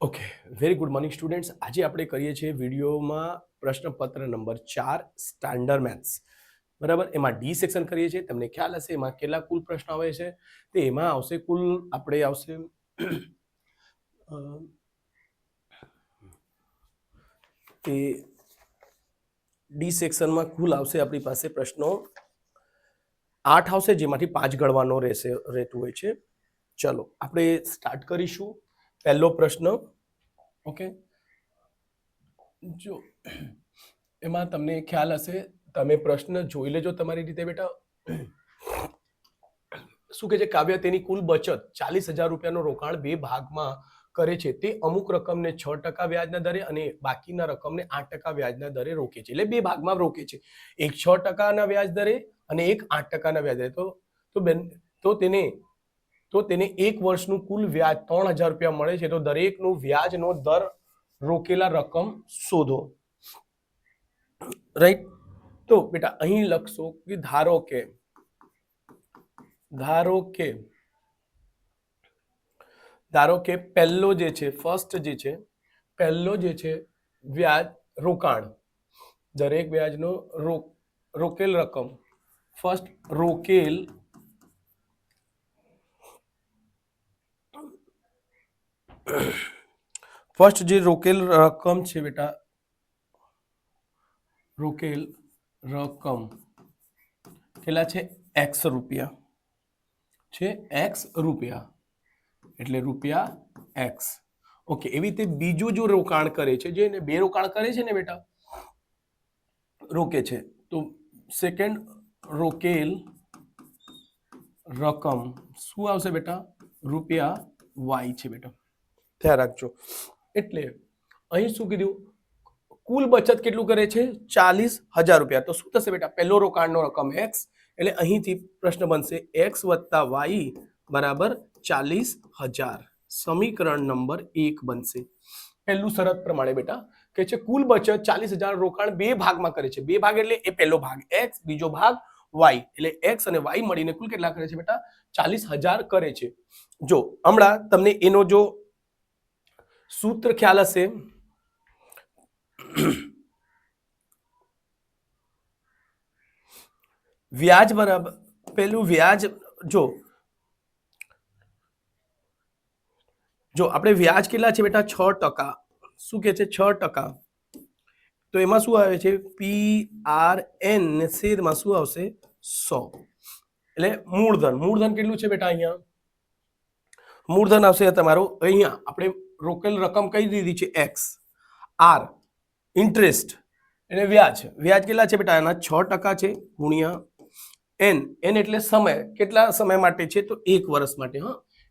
Okay, very good morning students. આજે આપણે કરીએ છીએ વિડીયોમાં પ્રશ્નપત્ર નંબર 4 સ્ટાન્ડર્ડ મેથ્સ. બરાબર, એમાં ડી સેક્શન કરીએ છીએ. તમને ખ્યાલ હશે એમાં કેટલા કુલ પ્રશ્ન આવે છે. તે એમાં આવશે કુલ આપણે આવશે તે ડી સેક્શનમાં કુલ આવશે આપણી પાસે પ્રશ્નો 8 આવશે, જેમાંથી 5 ગણવાનો રહેતું હોય છે. ચલો આપણે સ્ટાર્ટ કરીશું. પહેલો પ્રશ્ન, ઓકે, જો એમાં તમને ખ્યાલ હશે, તમે પ્રશ્ન જોઈ લેજો તમારી રીતે બેટા. શું કે છે, કાવ્ય તેની કુલ બચત 40,000 રૂપિયાનું રોકાણ 2 ભાગમાં કરે છે. તે અમુક રકમને 6% વ્યાજના દરે અને બાકીના રકમને 8% વ્યાજના દરે રોકે છે. એટલે 2 ભાગમાં રોકે છે, એક 6% વ્યાજ દરે અને એક 8% વ્યાજ દરે. તો તેને 1 વર્ષનું કુલ વ્યાજ 3,000 રૂપિયા મળે છે. તો દરેકનું વ્યાજનો દર રોકેલા રકમ શોધો. રાઈટ. તો બેટા અહીં લખશો કે ધારો કે પહેલો જે છે, પહેલો જે છે વ્યાજ રોકાણ, દરેક વ્યાજનો રોકેલ રકમ, ફર્સ્ટ જે રોકેલ રકમ છે બેટા, રોકેલ રકમ કેટલા છે? x રૂપિયા છે, x રૂપિયા એટલે રૂપિયા x. ઓકે, એવી રીતે બીજું જો રોકાણ કરે છે, જે 2 રોકાણ કરે છે ને બેટા, રોકે છે, તો સેકન્ડ રોકેલ રકમ શું આવશે બેટા? રૂપિયા y છે બેટા, ધ્યાન રાખજો. એટલે અહીં શું કીધું? કુલ બચત કેટલું કરે છે? 40,000 રૂપિયા. તો શું થશે બેટા? પહેલો રોકાણનો રકમ x, એટલે અહીંથી પ્રશ્ન બનશે x + y બરાબર 40,000. સમીકરણ નંબર 1 બનશે. પહેલું શરત પ્રમાણે બેટા કે છે કુલ બચત 40,000 રોકાણ 2 ભાગમાં કરે છે. 2 ભાગ એટલે એ પહેલો ભાગ x, બીજો ભાગ y, એટલે x અને y મળીને કુલ કેટલા કરે છે બેટા? 40,000 કરે છે. જો હમણાં તમને એનો જો સૂત્ર ખ્યાલ હશે, વ્યાજ બરાબર પેલું વ્યાજ, જો આપણે વ્યાજ કેટલા છે બેટા? 6%. શું કે છે? 6%. તો એમાં શું આવે છે? PRN ને છેદમાં શું આવશે? 100. એટલે મૂળધન કેટલું છે બેટા? અહીંયા મૂળધન આવશે તમારું, અહીંયા આપણે રોકેલ રકમ કઈ દીધી છે? x. r ઇન્ટરેસ્ટ એટલે વ્યાજ કેટલા છે બેટા? એના 6% છે, ગુણ્યા n એટલે સમય, કેટલા સમય માટે છે? તો 1 વર્ષ માટે.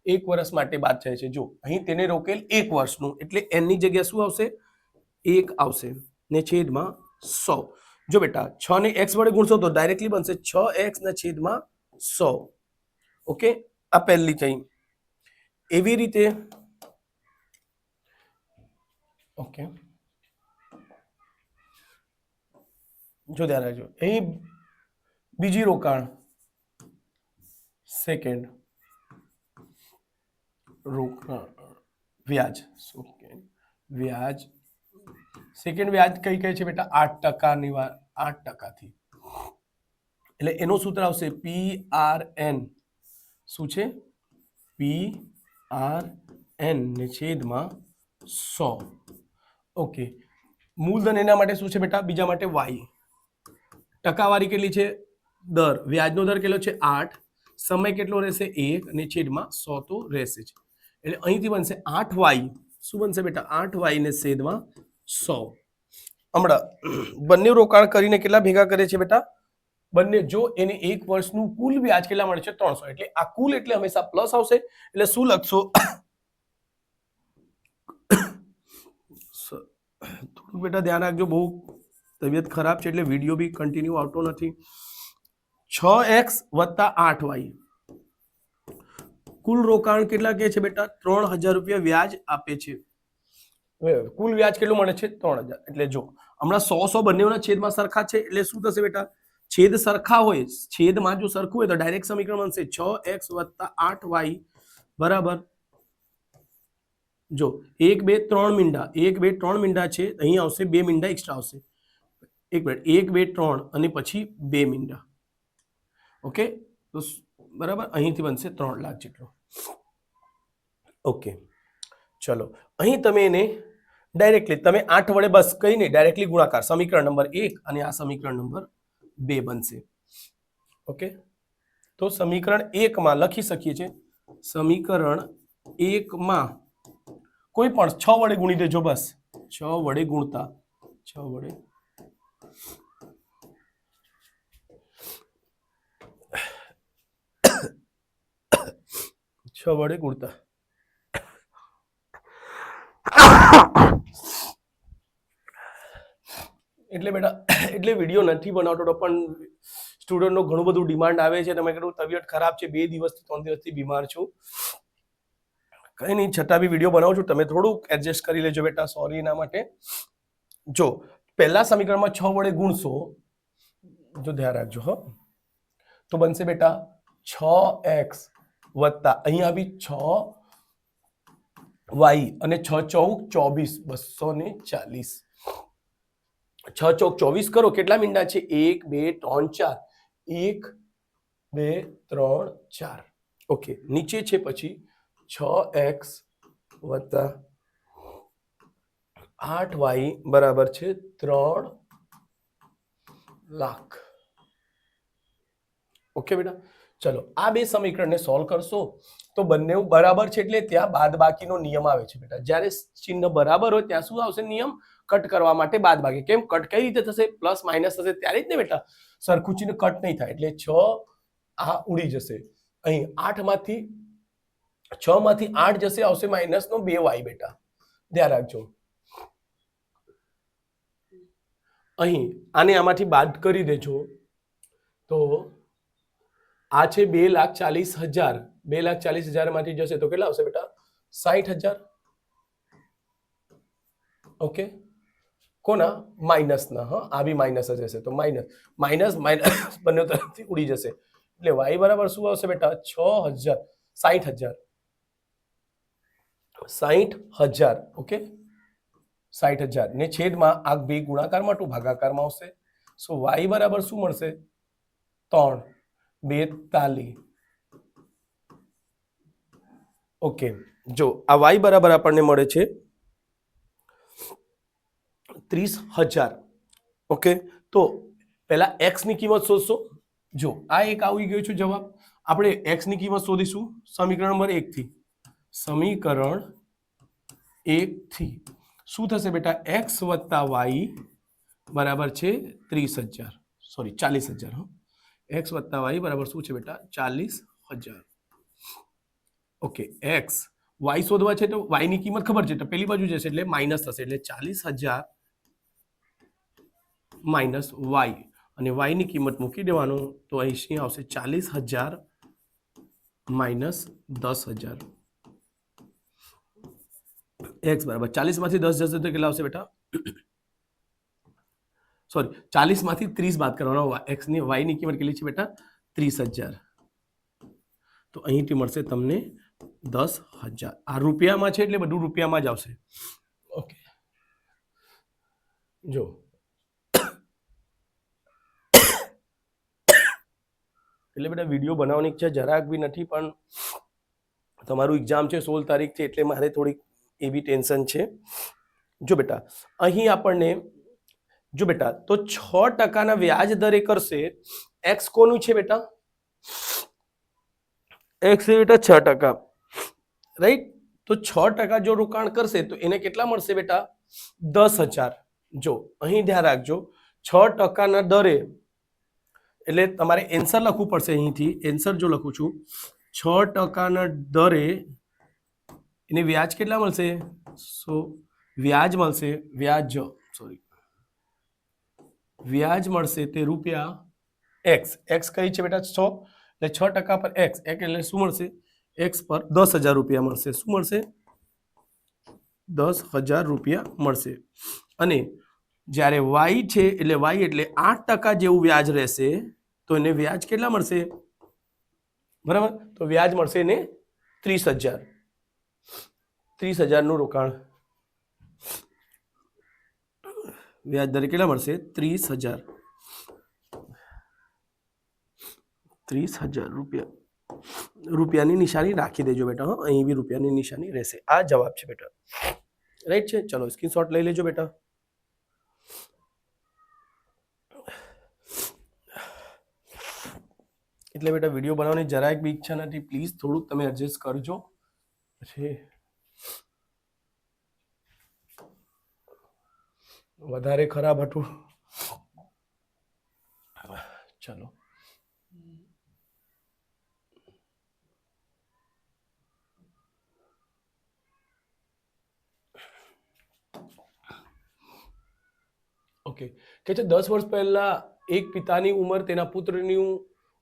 1 વર્ષ માટે બાદ થાય છે. જો અહીં તેને રોકેલ 1 વર્ષનું, એટલે n ની જગ્યા શું આવશે? 1 આવશે ને છેદમાં 100. જો બેટા 6 ને x વડે ગુણશો તો ડાયરેક્ટલી બનશે 6x ને છેદમાં 100. ઓકે, આ પહેલી થઈ. એવી રીતે ઓકે, જો ધ્યાન રાખજો, અહીં બીજી રોકાણ, સેકન્ડ રોકાણ વ્યાજ, સેકન્ડ વ્યાજ કઈ કઈ છે બેટા? 8%. 8%થી, એટલે એનું સૂત્ર આવશે PRN. શું છે? PRN ને છેદમાં 100. ઓકે, મૂલધન એના માટે શું છે બેટા? બીજા માટે y. ટકાવારી કેટલી છે? દર, વ્યાજનો દર કેટલો છે? 8. સમય કેટલો રહેશે? 1 અને છેદમાં 100 તો રહેશે જ. એટલે અહીંથી બનશે 8y. શું બનશે બેટા? 8y ને છેદમાં 100. હમણાં બંને રોકાણ કરીને કેટલા ભેગા કરે છે બેટા? બંને, જો એને 1 વર્ષનું કુલ વ્યાજ કેટલા મળે છે? 300. એટલે આ કુલ એટલે હંમેશા પ્લસ આવશે. એટલે શું લખશો? થોડું બેટા ધ્યાન રાખજો, બહુ તબિયત ખરાબ છે એટલે વિડીયો બી કન્ટિન્યુ આવતો નથી. 6x + 8y, કુલ રોકાણ કેટલા કે છે બેટા? 3,000 રૂપિયા વ્યાજ આપે છે. કુલ વ્યાજ કેટલું મળે છે? 3,000. એટલે જો હમણાં 100 બંનેના છેદમાં સરખા છે, એટલે શું થશે બેટા? છેદ સરખા હોય, છેદમાં જો સરખું હોય તો ડાયરેક્ટ સમીકરણ બનશે 6x + 8y બરાબર જો 1 2 3 મીંડા 1 2 3 મીંડા છે, અહીં આવશે 2 મીંડા એક્સ્ટ્રા આવશે. એક મિનિટ, 1 2 3 અને પછી 2 મીંડા. ઓકે, તો બરાબર અહીંથી બનશે 3 લાખ જેટલો. ઓકે, ચલો અહીં તમે એને ડાયરેક્ટલી તમે 8 વડે બસ કઈ નહીં, ડાયરેક્ટલી ગુણાકાર સમીકરણ નંબર 1 અને આ સમીકરણ નંબર 2 બનશે. ઓકે, તો સમીકરણ 1 માં લખી શકીએ છીએ, સમીકરણ 1 માં કોઈ પણ 6 વડે ગુણી દેજો, બસ 6 વડે ગુણતા 6 વડે ગુણતા એટલે બેટા એટલે વિડીયો નથી બનાવતો તો પણ સ્ટુડન્ટનો ઘણું બધું ડિમાન્ડ આવે છે. તમે કીધું તબિયત ખરાબ છે, 2 દિવસથી 3 દિવસથી બીમાર છું, કઈ નહીં, છતાં બી વિડીયો બનાવું છું, તમે થોડુંક એડજસ્ટ કરી લેજો બેટા, સોરી એના માટે. જો પહેલા સમીકરણમાં 6 વડે ગુણશો, જો ધ્યાન રાખજો હો, તો બનશે બેટા 6x વત્તા અહીં આવી 6y અને 6 ચોક 24 240. 6 ચોક 24 કરો, કેટલા મીંડા છે? 1 2 3 4, 1 2 3 4. ઓકે, નીચે છે પછી 6x વત્તા 8y બરાબર છે 3 લાખ. ઓકે બેટા, ચલો આ બે સમીકરણને સોલ્વ કરશો તો બંને બરાબર છે, એટલે ત્યાં બાદબાકીનો નિયમ આવે છે બેટા. જ્યારે ચિહ્ન બરાબર હોય ત્યાં શું આવશે નિયમ? કટ કરવા માટે બાદબાકી. કેમ કટ કઈ રીતે થશે? પ્લસ માઇનસ થશે ત્યારે જ ને બેટા, સરખું ચિહ્ન કટ નહીં થાય. એટલે 6 આ ઉડી જશે, અહીં 8 માંથી 8 જશે, આવશે માઇનસ નો 2y બેટા, ધ્યાન રાખજો. અહીં આને આમાંથી બાદ કરી દેજો તો આ છે 2,40,000. 2,40,000 માંથી જશે તો કેટલા આવશે બેટા? 60,000. ઓકે, કોના? માઇનસના. હા, આ બી માઇનસ જ હશે, તો માઇનસ બંને તરફથી ઉડી જશે. એટલે y બરાબર શું આવશે બેટા? 6,000 60,000. ઓકે, 60,000 ને છેદમાં આ બે ગુણાકારમાં ટુ ભાગાકારમાં આવશે. સો y બરાબર શું મળશે? 3 42. ઓકે, જો આ y બરાબર આપણને મળે છે 30,000. ઓકે, તો પહેલા x ની કિંમત શોધશો. જો આ એક આવી ગયો છે જવાબ. આપણે x ની કિંમત શોધીશું સમીકરણ નંબર 1 થી. સમીકરણ 1 થી શું થશે બેટા? x વત્તા y બરાબર છે 30,000, સોરી 40,000. x વત્તા y બરાબર શું છે બેટા? 40,000. ઓકે, x y શોધવા છે તો y ની કિંમત ખબર છે, તો પેલી બાજુ જશે એટલે માઇનસ થશે, એટલે 40,000 માઇનસ y, અને y ની કિંમત મૂકી દેવાનું, તો અહીં શું આવશે? 40,000 માઇનસ 10,000. x બરાબર 40 માંથી 10 જશે તો કેટલા આવશે બેટા? સોરી, 40 માંથી 30 બાદ કરવાનો. x ની y ની કિંમત કેટલી છે બેટા? 30,000. તો અહીંથી મળશે તમને 10,000. આ રૂપિયામાં છે એટલે બધું રૂપિયામાં જ આવશે. ઓકે, જો એટલે બેટા વિડીયો બનાવવાની ઈચ્છા જરાક બી નથી, પણ તમારું એક્ઝામ છે 16 તારીખથી, એટલે મારે થોડીક એવી ટેન્શન છે. જો બેટા અહીં આપણને જો બેટા તો 6% વ્યાજ દરે કરશે. x કોનું છે બેટા? x છે બેટા 6%, રાઈટ? તો 6% જો રોકાણ કરશે તો એને કેટલા મળશે બેટા? 10,000. જો અહીં ધ્યાન રાખજો, 6% દરે, એટલે તમારે એન્સર લખવું પડશે. અહીંથી એન્સર જો લખું છું, 6% દરે એને વ્યાજ કેટલા મળશે? વ્યાજ મળશે, વ્યાજ મળશે તે રૂપિયા x. x કઈ છે બેટા? 6, એટલે 6% પર x એટલે શું મળશે? x પર 10,000 રૂપિયા મળશે. શું મળશે? 10,000 રૂપિયા મળશે. અને જ્યારે y છે એટલે y એટલે 8% જેવું વ્યાજ રહેશે, તો એને વ્યાજ કેટલા મળશે? બરાબર, તો વ્યાજ મળશે એને 30,000. 30,000નું રોકાણ, વ્યાજ દરે કેટલા મળશે? 30,000. 30,000 રૂપિયા. રૂપિયાની નિશાની રાખી દેજો બેટા. હા, અહીં બી રૂપિયાની નિશાની રહેશે. આ જવાબ છે બેટા. રાઈટ છે? ચલો સ્ક્રીનશોટ લઈ લેજો બેટા. એટલે બેટા વિડીયો બનાવવાની જરાક બી ઈચ્છા નથી. પ્લીઝ થોડુંક તમે એડજસ્ટ કરજો. પછી વધારે ખરાબ હતું. ચલો ઓકે. કે છે 10 વર્ષ પહેલા એક પિતાની ઉંમર તેના પુત્રની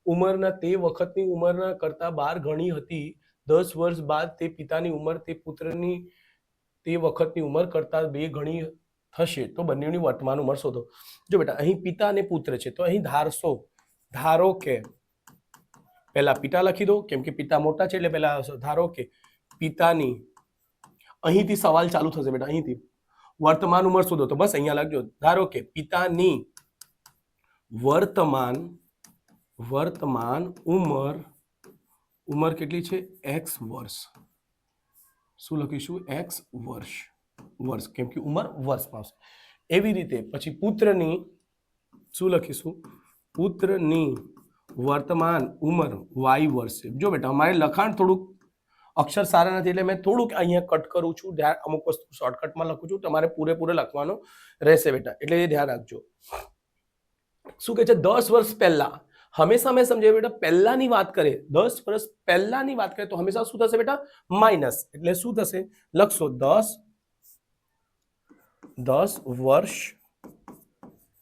ઉંમરના તે વખતની ઉંમરના કરતા 12 ગણી હતી. 10 વર્ષ બાદ તે પિતાની ઉંમર તે પુત્રની તે વખતની ઉંમર કરતા 2 ગણી થશે તો બંનેની વર્તમાન ઉંમર શોધો. જો બેટા અહીં પિતા અને પુત્ર છે તો અહીં ધારો કે પહેલા પિતા લખી દો કેમ કે પિતા મોટા છે એટલે પહેલા ધારો કે પિતાની, અહીંથી સવાલ ચાલુ થશે બેટા. અહીંથી વર્તમાન ઉંમર શોધો તો બસ અહીંયા લખજો. ધારો કે પિતાની વર્તમાન ઉંમર કેટલી છે? x વર્ષ. શું લખીશું? x વર્ષ કેમ કે ઉંમર વર્ષમાં આવશે. એવી રીતે પછી પુત્રની શું લખીશું? પુત્રની વર્તમાન ઉંમર y વર્ષ. જો બેટા અમારે લખાણ થોડુંક અક્ષર સારા નથી એટલે મેં થોડુંક અહીંયા કટ કરું છું. અમુક વસ્તુ શોર્ટકટમાં લખું છું. તમારે પૂરેપૂરે લખવાનું રહેશે બેટા, એટલે એ ધ્યાન રાખજો. શું કે છે? 10 વર્ષ પહેલા. હંમેશા મેં સમજાવ્યું બેટા, પહેલાની વાત કરે 10 વર્ષ પહેલાની વાત કરે તો હંમેશા શું થશે બેટા? માઇનસ. એટલે શું થશે? લખશો 10 વર્ષ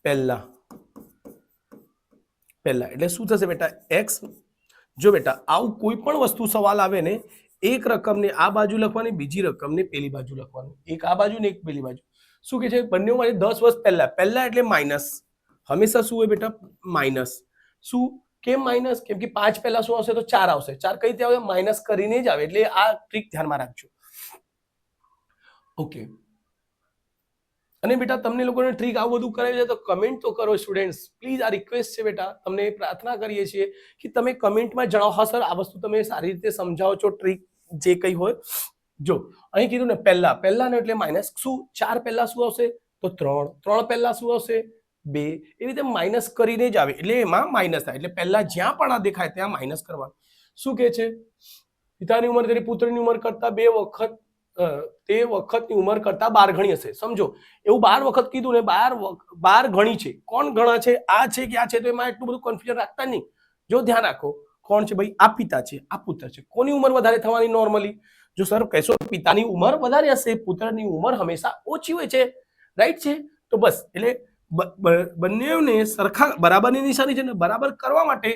પહેલા એટલે શું થશે બેટા? x. જો બેટા આવું કોઈ પણ વસ્તુ સવાલ આવે ને, એક રકમને આ બાજુ લખવાની, બીજી રકમને પેલી બાજુ લખવાની. એક આ બાજુ ને એક પેલી બાજુ. શું કે છે? બંનેમાં 10 વર્ષ પહેલા એટલે માઇનસ. હંમેશા શું હોય બેટા? માઇનસ. શું કેમ માઇનસ? કેમ કે 5 પહેલા શું આવશે? તો 4 આવશે. 4 કઈ રીતે આવે? માઇનસ કરીને જ આવે. એટલે આ ટ્રીક ધ્યાનમાં રાખજો. ઓકે. અને બેટા તમને લોકોને ટ્રીક આવું બધું કરાવી છે તો કમેન્ટ તો કરો સ્ટુડન્ટ્સ પ્લીઝ. આ રિક્વેસ્ટ છે બેટા, તમને પ્રાર્થના કરીએ છીએ કે તમે કમેન્ટમાં જણાવો. હા સર, આ વસ્તુ તમે સારી રીતે સમજાવો છો, ટ્રીક જે કઈ હોય. જો અહીં કીધું ને પહેલા એટલે માઇનસ. શું 4 પહેલા શું આવશે? તો 3 પહેલા શું આવશે? 2. એ રીતે માઇનસ કરીને જ આવે એટલે એમાં માઇનસ થાય. એટલે પહેલા જ્યાં પણ આ દેખાય ત્યાં માઇનસ કરવાનું. શું કે છે? પિતાની ઉંમર તેની પુત્રની ઉંમર કરતા 2 વખત તે વખતની ઉંમર કરતા 12 ગણી હશે. સમજો એવું 12 વખત કીધું ને, 12 ગણી છે. કોણ ગણા છે? આ છે કે આ છે? તો એમાં એટલું બધું કન્ફ્યુઝન રાખતા નહીં. જો ધ્યાન રાખો કોણ છે ભાઈ? આ પિતા છે, આ પુત્ર છે. કોની ઉંમર વધારે થવાની નોર્મલી? જો સર કહેશો પિતાની ઉંમર વધારે હશે, પુત્રની ઉંમર હંમેશા ઓછી હોય છે. રાઈટ છે? તો બસ એટલે બંનેને સરખા બરાબરની નિશાની છે ને, બરાબર કરવા માટે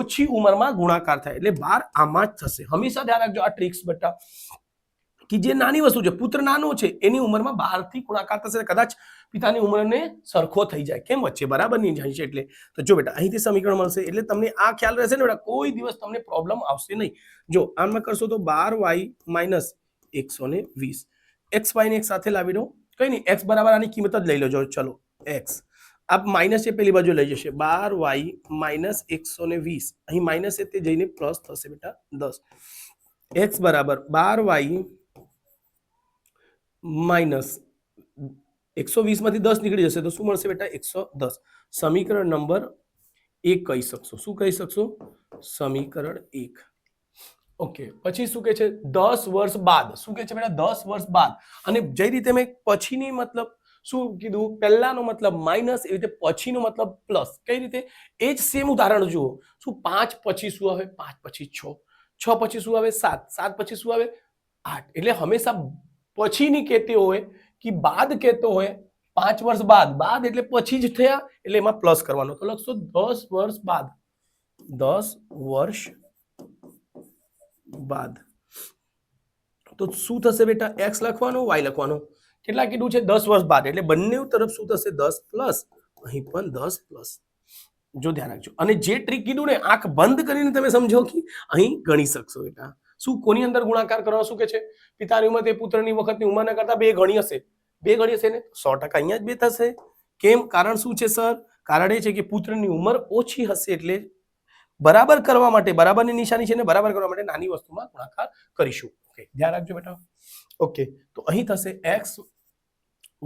ઓછી ઉંમરમાં ગુણાકાર થાય એટલે 12 આમાં જ થશે. હંમેશા ધ્યાન રાખજો આ ટ્રિક્સ બેટા, કે જે નાની વસ્તુ છે, પુત્ર નાનો છે એની ઉંમરમાં 12 થી ગુણાકાર થશે, કદાચ પિતાની ઉંમરને સરખો થઈ જાય. કેમ? વચ્ચે બરાબર નહીં જાય છે એટલે. તો જો બેટા અહીંથી સમીકરણ મળશે એટલે તમને આ ખ્યાલ રહેશે ને બેટા, કોઈ દિવસ તમને પ્રોબ્લેમ આવશે નહીં. જો આમાં કરશો તો 12y માઇનસ 120. xy ને એક સાથે લાવી દો, કઈ નહીં, x બરાબર આની કિંમત જ લઈ લેજો. ચલો x આપ માઇનસ એ પેલી બાજુ લઈ જશે, 12y માઇનસ 120. અહીં માઇનસ એ તે જઈને પ્લસ થશે બેટા 10. x બરાબર 12y માઇનસ 120 માંથી 10 નીકળી જશે તો શું મળશે બેટા? 110. સમીકરણ નંબર 1 કહી શકશો. શું કહી શકશો? સમીકરણ 1. ઓકે. પછી શું કે છે? 10 વર્ષ બાદ. શું કે છે બેટા? 10 વર્ષ બાદ. અને જે રીતે મેં પછીની મતલબ શું કીધું? પહેલાનો મતલબ માઇનસ, એવી રીતે પછીનો મતલબ પ્લસ. કઈ રીતે? એ જ સેમ ઉદાહરણ જુઓ. શું 5 પછી શું આવે? 5 પછી 6. 6 પછી શું આવે? 7. 7 પછી શું આવે? 8. એટલે હંમેશા પછીની કહેતી હોય કે બાદ કહેતો હોય, 5 વર્ષ બાદ એટલે પછી જ થયા એટલે એમાં પ્લસ કરવાનો. તો લખશો 10 વર્ષ બાદ. 10 વર્ષ બાદ તો શું થશે બેટા? x લખવાનો, y લખવાનો. કેટલા કીધું છે? 10 વર્ષ બાદ એટલે બંને તરફ શું થશે? 10 પ્લસ, અહીં પણ 10 પ્લસ. જો ધ્યાન રાખજો. અને જે ટ્રીક કીધું ને, આંખ બંધ કરીને તમે સમજો કે અહીં ગણી શકશો બેટા. શું કોની અંદર ગુણાકાર કરવાનો શું કે છે પિતાની ઉંમર તે પુત્રની વખતની ઉંમરના કરતા 2 ગણી હશે 2 ગણી હશે ને 100% અહીંયા જ 2 થશે કેમ કારણ શું છે સર કારણ એ છે કે પુત્રની ઉંમર ઓછી હશે એટલે બરાબર કરવા માટે બરાબરની નિશાની છે ને બરાબર કરવા માટે નાની વસ્તુમાં ગુણાકાર કરીશું ઓકે ધ્યાન રાખજો બેટા ઓકે તો અહીં થશે x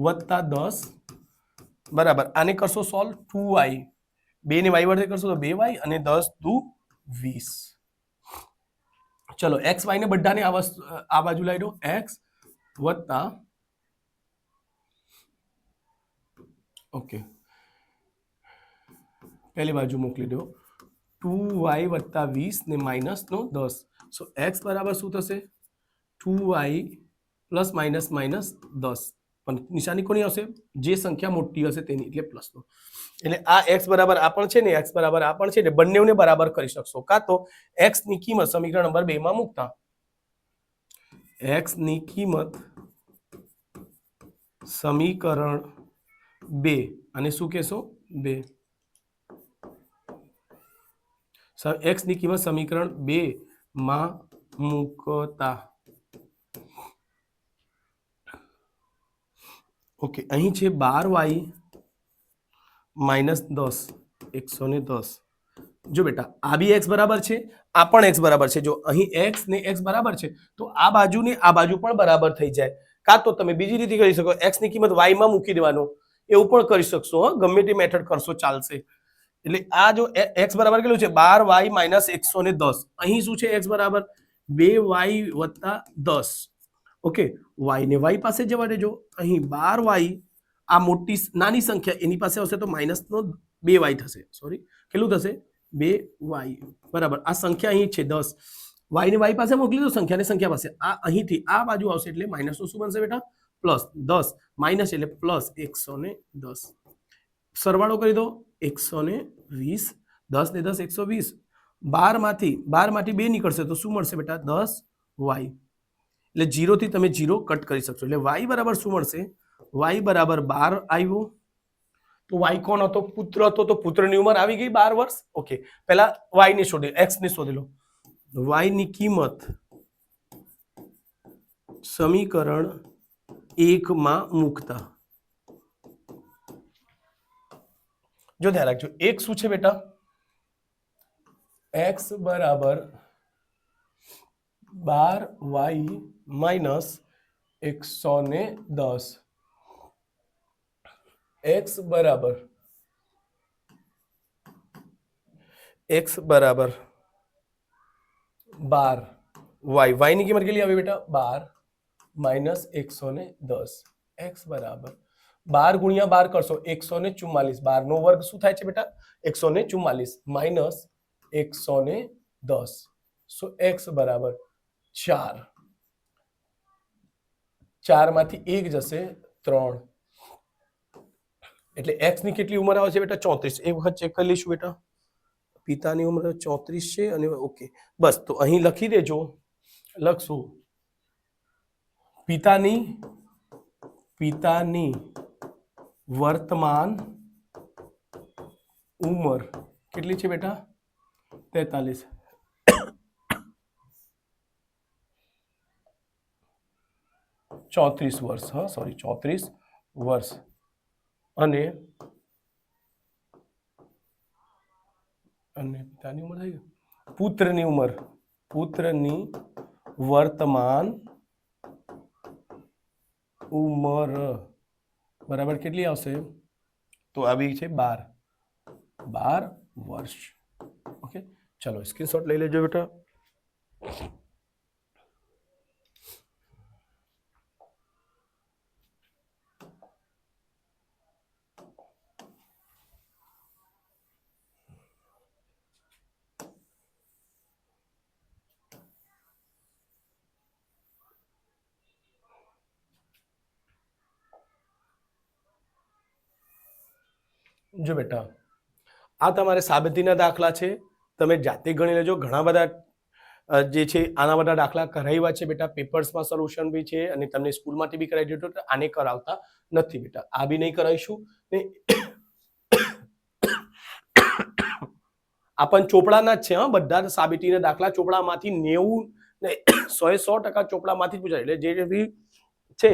વત્તા 10 બરાબર આને કરશો સોલ્વ 2y 2 ને y વડે કરશો તો 2y અને 10 દુ 20 ચલો x y ને બધાને આ બાજુ લઈ દો x વત્તા ઓકે પહેલી બાજુ મોકલી દો 2y વત્તા 20 ને માઇનસ નો 10 સો x બરાબર શું થશે 2y પ્લસ માઇનસ માઇનસ 10 પણ નિશાની કોની આવશે જે સંખ્યા મોટી હશે તેની એટલે પ્લસ નો એટલે આ x બરાબર આ પણ છે ને x બરાબર આ પણ છે એટલે બંનેને બરાબર કરી શકશો કાં તો x ની કિંમત સમીકરણ નંબર 2 માં મૂકતા x ની કિંમત સમીકરણ 2 અને શું કહેશો 2 x ની કિંમત સમીકરણ 2 માં મૂકતા ઓકે અહીં છે 12y માઇનસ 10 110 જો બેટા આ બી x બરાબર છે આ પણ x બરાબર છે જો અહીં x ને x બરાબર છે તો આ બાજુ ને આ બાજુ પણ બરાબર થઈ જાય કાં તો તમે બીજી રીતે કરી શકો x ની કિંમત y માં મૂકી દેવાનો એવું પણ કરી શકશો ગમે તે મેથડ કરશો ચાલશે એટલે આ જો x બરાબર કેટલું છે 12y માઇનસ 110 અહીં શું છે x બરાબર 2y વત્તા 10 ઓકે y ને y પાસે જવા દેજો અહીં 12y આ મોટી નાની સંખ્યા એની પાસે આવશે તો માઇનસ નો 2y થશે સોરી કેટલું થશે 2y બરાબર આ સંખ્યા અહીં છે 10 y ને y પાસે મોકલી દો સંખ્યાને સંખ્યા પાસે આ અહીંથી આ બાજુ આવશે એટલે માઇનસ નું શું બનશે બેટા પ્લસ 10 માઇનસ એટલે પ્લસ 110 સરવાળો કરી દો 120 10 ને 10 120 12 માંથી 2 નીકળશે તો શું મળશે બેટા 10y એટલે 0 થી તમે 0 કટ કરી શકશો એટલે y બરાબર શું મળશે y બરાબર 12 આવ્યો તો y કોણ હતો પુત્ર હતો તો પુત્રની ઉંમર આવી ગઈ 12 વર્ષ ઓકે પહેલા y ને શોધી x ને શોધી લો y ની કિંમત સમીકરણ 1 માં મૂકતા જો ધ્યાન રાખજો એક શું છે બેટા x બરાબર 12y માઇનસ 110 x બરાબર 12 y ની કિંમત કેટલી આવી બેટા 12 માઇનસ 110 x બરાબર 12 ગુણ્યા 12 કરશો 144 12 નો વર્ગ શું થાય છે બેટા 144 માઇનસ 110 સો x બરાબર 4 4 માંથી 1 જશે 3 એટલે x ની કેટલી ઉંમર આવે છે બેટા 34 એક વખત ચેક કરી લઈશું બેટા પિતાની ઉંમર 34 છે અને ઓકે બસ તો અહીં લખી દેજો લખશું પિતાની વર્તમાન ઉંમર કેટલી છે બેટા 43 34 વર્ષ હા સોરી 34 વર્ષ અને પિતાની ઉંમર થઈ ગઈ પુત્રની વર્તમાન ઉંમર બરાબર કેટલી આવશે તો આવી છે 12 વર્ષ ઓકે ચલો સ્ક્રીનશોટ લઈ લેજો બેટા જો બેટા આ તમારે સાબિતીના દાખલા છે તમે જાતે ગણી લેજો ઘણા બધા જે છે આના બધા દાખલા કરાવ્યા છે બેટા પેપર્સમાં સોલ્યુશન બી છે અને તમને સ્કૂલમાંથી બી કરાવી દીધું તો આને કરાવતા નથી બેટા આ બી નહીં કરાવીશું ને આ પણ ચોપડાના જ છે હા બધા સાબિતીના દાખલા ચોપડામાંથી 90 ને 100% ચોપડામાંથી જ પૂછાય, એટલે જે બી છે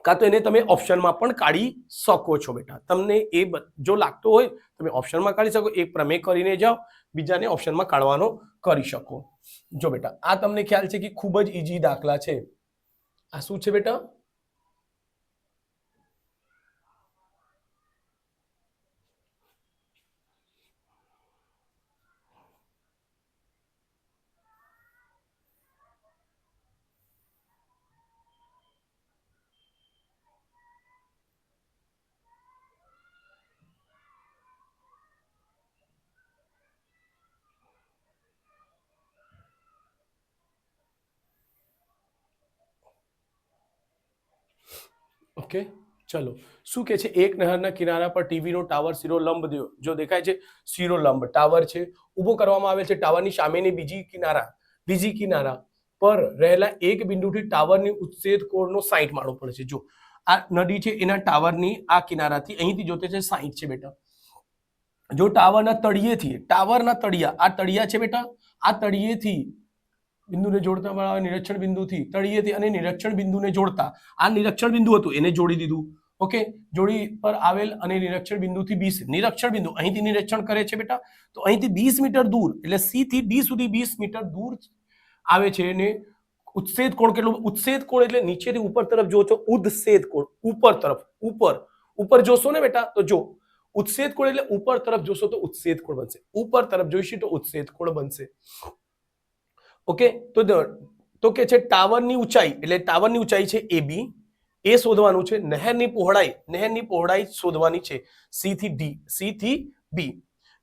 કાં તો એને તમે ઓપ્શનમાં પણ કાઢી શકો છો બેટા. તમને એ જો લાગતો હોય તમે ઓપ્શનમાં કાઢી શકો, એક પ્રમેય કરીને જાઓ, બીજાને ઓપ્શનમાં કાઢવાનો કરી શકો. જો બેટા આ તમને ખ્યાલ છે કે ખૂબ જ ઈઝી દાખલા છે. આ શું છે બેટા? ઓકે ચલો, શું કે છે? એક નહેરના કિનારા પર ટીવીનો ટાવર શિરોલંબ દો. જો દેખાય છે શિરોલંબ ટાવર છે, ઊભો કરવામાં આવે છે. ટાવરની સામેની બીજી કિનારા પર રહેલા એક બિંદુથી ટાવરની ઉચ્છેદ કોણનો 60 માળો પડે છે. જો આ નદી છે, એના ટાવરની આ કિનારાથી અહીંથી જોતે છે 60 છે બેટા. જો ટાવરના તળિયા, આ તળિયા છે બેટા, આ તળિયેથી બિંદુને જોડતા વાળા નિરીક્ષણ બિંદુથી તળિયેથી અને નિરીક્ષણ બિંદુને જોડતા, આ નિરીક્ષણ બિંદુ હતું એને જોડી દીધું. ઓકે, જોડી પર આવેલ અને નિરીક્ષણ બિંદુથી 20, નિરીક્ષણ બિંદુ અહીંથી નિરીક્ષણ કરે છે બેટા, તો અહીંથી 20 મીટર દૂર, એટલે સી થી ડી સુધી 20 મીટર દૂર આવે છે. અને ઉચ્છેદ કોણ કેટલો? ઉચ્છેદ કોણ એટલે નીચેથી ઉપર તરફ જો છો, ઉદ્છેદ કોણ ઉપર તરફ, ઉપર જોશો ને બેટા તો જો ઉચ્છેદ કોણ એટલે ઉપર તરફ જોશો તો ઉચ્છેદ કોણ બનશે, ઉપર તરફ જોઈશું તો ઉચ્છેદ કોણ બનશે. ઓકે, તો કે છે ટાવરની ઊંચાઈ, એટલે ટાવરની ઊંચાઈ છે AB, એ શોધવાનું છે. નહેરની પહોળાઈ શોધવાની છે C થી B.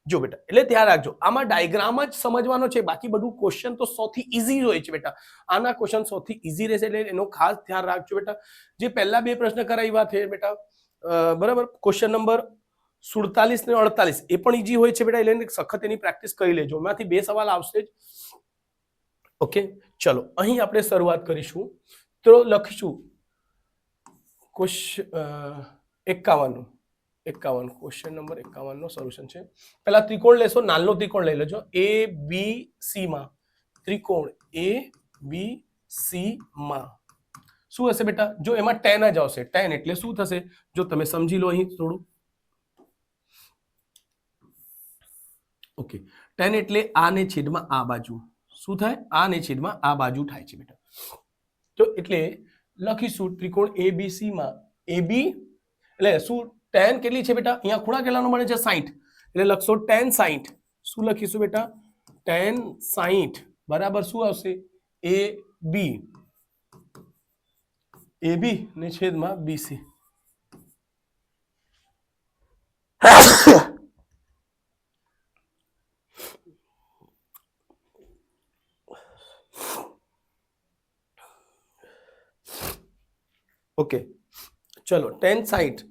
જો બેટા એટલે ધ્યાન રાખજો, આમાં ડાયગ્રામ જ સમજવાનો છે, બાકી બધું ક્વેશ્ચન તો સૌથી ઈઝી હોય છે બેટા. આના ક્વેશ્ચન સૌથી ઈઝી રહેશે, એટલે એનો ખાસ ધ્યાન રાખજો બેટા. જે પહેલા બે પ્રશ્ન કરાવ્યા છે બેટા, બરાબર, ક્વેશ્ચન નંબર 47 ને 48 એ પણ ઈઝી હોય છે બેટા, એટલે સખત એની પ્રેક્ટિસ કરી લેજો, એમાંથી બે સવાલ આવશે જ. ઓકે ચલો, અહીં આપણે શરૂઆત કરીશું. તો લખીશું 51 ક્વેશ્ચન નંબર 51 નો સોલ્યુશન છે. પહેલા ત્રિકોણ લેશો, નાનો ત્રિકોણ લઈ લેજો. ABC માં ત્રિકોણ ABC માં શું હશે બેટા? જો એમાં tan જ આવશે. tan એટલે શું થશે? જો તમે સમજી લો અહીં થોડું. ઓકે, tan એટલે આ ને છેદમાં આ બાજુ શું થાય? આ ને છેદમાં આ બાજુ થાય છે બેટા. તો એટલે લખીશું ત્રિકોણ ABC માં AB એટલે શું? tan કેટલી છે બેટા? અહીંયા ખૂણા કેટલાનો મળે છે? 60. એટલે લખશો tan 60. શું લખીશું બેટા? tan 60 બરાબર શું આવશે? AB ને છેદમાં BC. ઓકે ચલો, tan 60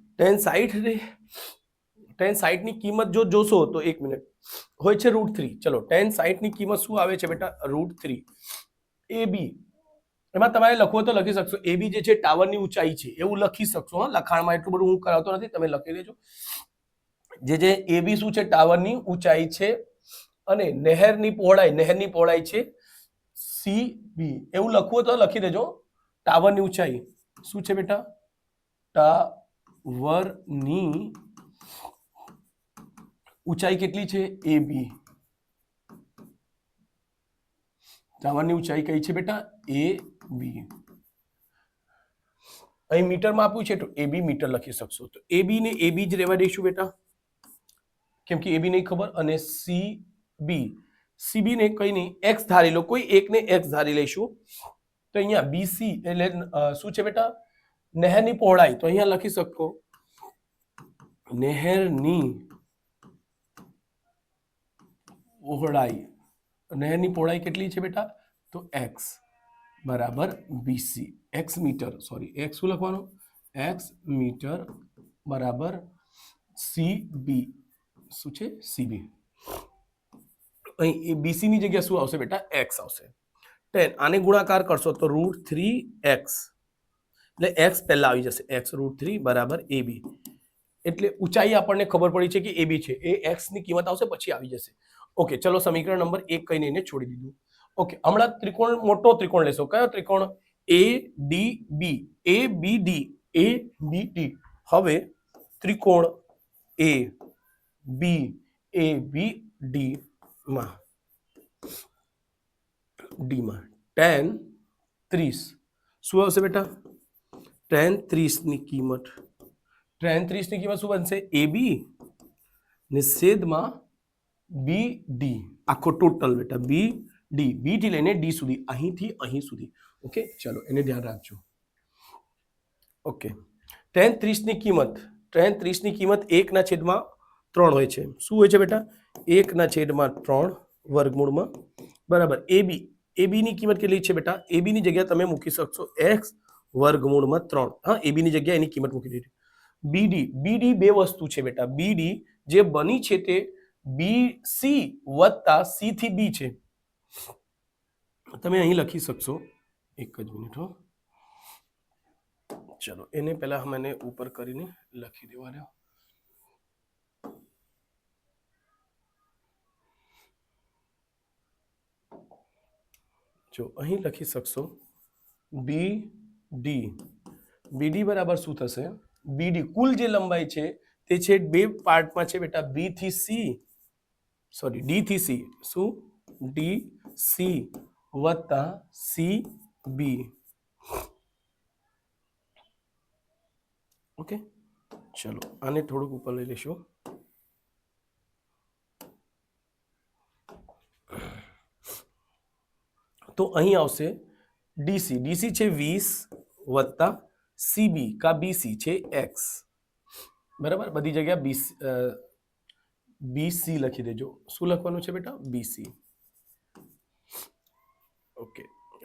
ની કિંમત જો જોશો તો 1 મિનિટ હોય છે √3. ચલો, tan 60 ની કિંમત શું આવે છે બેટા? √3. AB એમાં તમારે લખવો તો લખી શકશો. AB જે છે ટાવરની ઊંચાઈ છે એવું લખી શકશો. લખાણમાં એટલું બધું હું કરાવતો નથી, તમે લખી લેજો. જે AB શું છે? ટાવરની ઊંચાઈ છે. અને નહેરની પહોળાઈ છે CB. એવું લખવું તો લખી દેજો. ટાવરની ઊંચાઈ શું છે બેટા? ટાવરની ઊંચાઈ કેટલી છે? AB. ટાવરની ઊંચાઈ કઈ છે બેટા? AB. અહીં મીટરમાં આપ્યું છે તો AB મીટર લખી શકશો. તો AB ને AB જ રહેવા દઈશું બેટા, કેમ કે AB નહીં ખબર. અને CB ને કઈ નહીં x ધારી લો, કોઈ એકને x ધારી લઈશું. તો અહીંયા BC એટલે શું છે બેટા? નહેરની પહોળાઈ. તો અહીંયા લખી શકો નહેરની પહોળાઈ કેટલી છે બેટા? તો x બરાબર BC. x metre, sorry x શું લખવાનું? x મીટર બરાબર CB. શું છે? CB. અહીં BC ની જગ્યા શું આવશે બેટા? x આવશે. આને ગુણાકાર કરશો તો √3x, એટલે x પહેલા આવી જશે. x √3 બરાબર AB. એટલે ઊંચાઈ આપણને ખબર પડી છે કે AB છે, એ x ની કિંમત આવશે પછી આવી જશે. ઓકે ચલો, સમીકરણ નંબર 1 કહીને એને છોડી દીધું. ઓકે, હમણાં ત્રિકોણ, મોટો ત્રિકોણ લેશો. કયો ત્રિકોણ? એ ડી બી, એ બી ડી, એ બી ડી. હવે ત્રિકોણ એ બી, એ બી ડી માં tan 30 શું આવશે બેટા? tan 30 ની કિંમત, tan 30 ની કિંમત શું બનશે? એ બી ને છેદમાં બી ડી, આખો ટોટલ બેટા બી ડી, બી થી લઈને ડી સુધી, અહીંથી અહીં સુધી. ઓકે, ચલો એને ધ્યાન રાખજો. ઓકે, tan 30 ની કિંમત, tan 30 ની કિંમત 1/3 હોય છે. શું હોય છે બેટા? 1/3 વર્ગમૂળમાં બરાબર. એબી ની કિંમત કેટલી છે બેટા? એબી ની જગ્યાએ તમે મૂકી શકશો x વર્ગમૂળમાં 3. હા, એબી ની જગ્યાએ એની કિંમત મૂકી દીધી. બીડી, બીડી બે વસ્તુ છે બેટા. બીડી જે બની છે તે BC વત્તા C થી B છે. તમે અહીં લખી શકશો. એક જ મિનિટ હો. ચલો એને પહેલા મને ઉપર કરીને લખી દેવા દો. જો અહીં લખી શકશો BD, BD બરાબર શું થશે? BD કુલ જે લંબાઈ છે તે છે બે પાર્ટમાં છે બેટા, B થી C, સોરી D થી C. શું? DC વત્તા CB. ઓકે, ચલો આને થોડુંક ઉપર લઈ લેશો. તો અહીં આવશે ડીસી, ડીસી છે 20 વત્તા સીબી કા બીસી છે x. બરાબર, બધી જગ્યા બીસી લખી દેજો. શું લખવાનું છે બેટા? બીસી. ઓકે,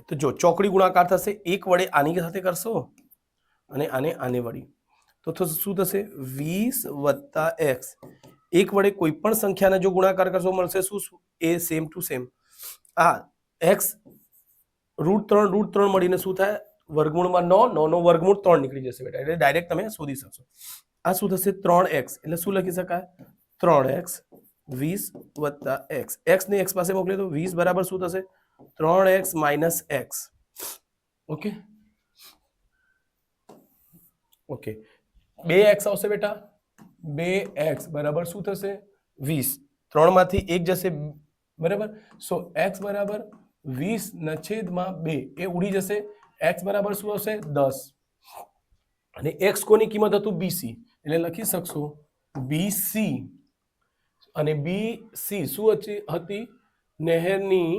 તો જો ચોકડી ગુણાકાર થશે, એક વડે આની સાથે કરશો અને આને વળી, તો શું થશે? 20 વત્તા x. એક વડે કોઈ પણ સંખ્યાને જો ગુણાકાર કરશો મળશે શું? એ સેમ ટુ સેમ. આ x √3 મળીને શું થાય? વર્ગમૂળમાં 9 નો વર્ગમૂળ 3 નીકળી જશે બેટા, એટલે ડાયરેક્ટ તમે શોધી શકશો. આ શું થશે? 3x. એટલે શું લખી શકાય? 3x 20 વત્તા x. x ને x પાસે મોકલી દો. 20 બરાબર શું થશે? 3x minus x. Okay, okay, 2x આવશે બેટા. 2x બરાબર શું થશે? 20. 3 માંથી 1 જશે, બરાબર. સો x બરાબર 20/2 એ ઉડી જશે. x બરાબર શું આવશે? 10. અને x કોની કિંમત હતું? બીસી. એટલે લખી શકશો બીસી. અને બીસી શું હતી? નહેરની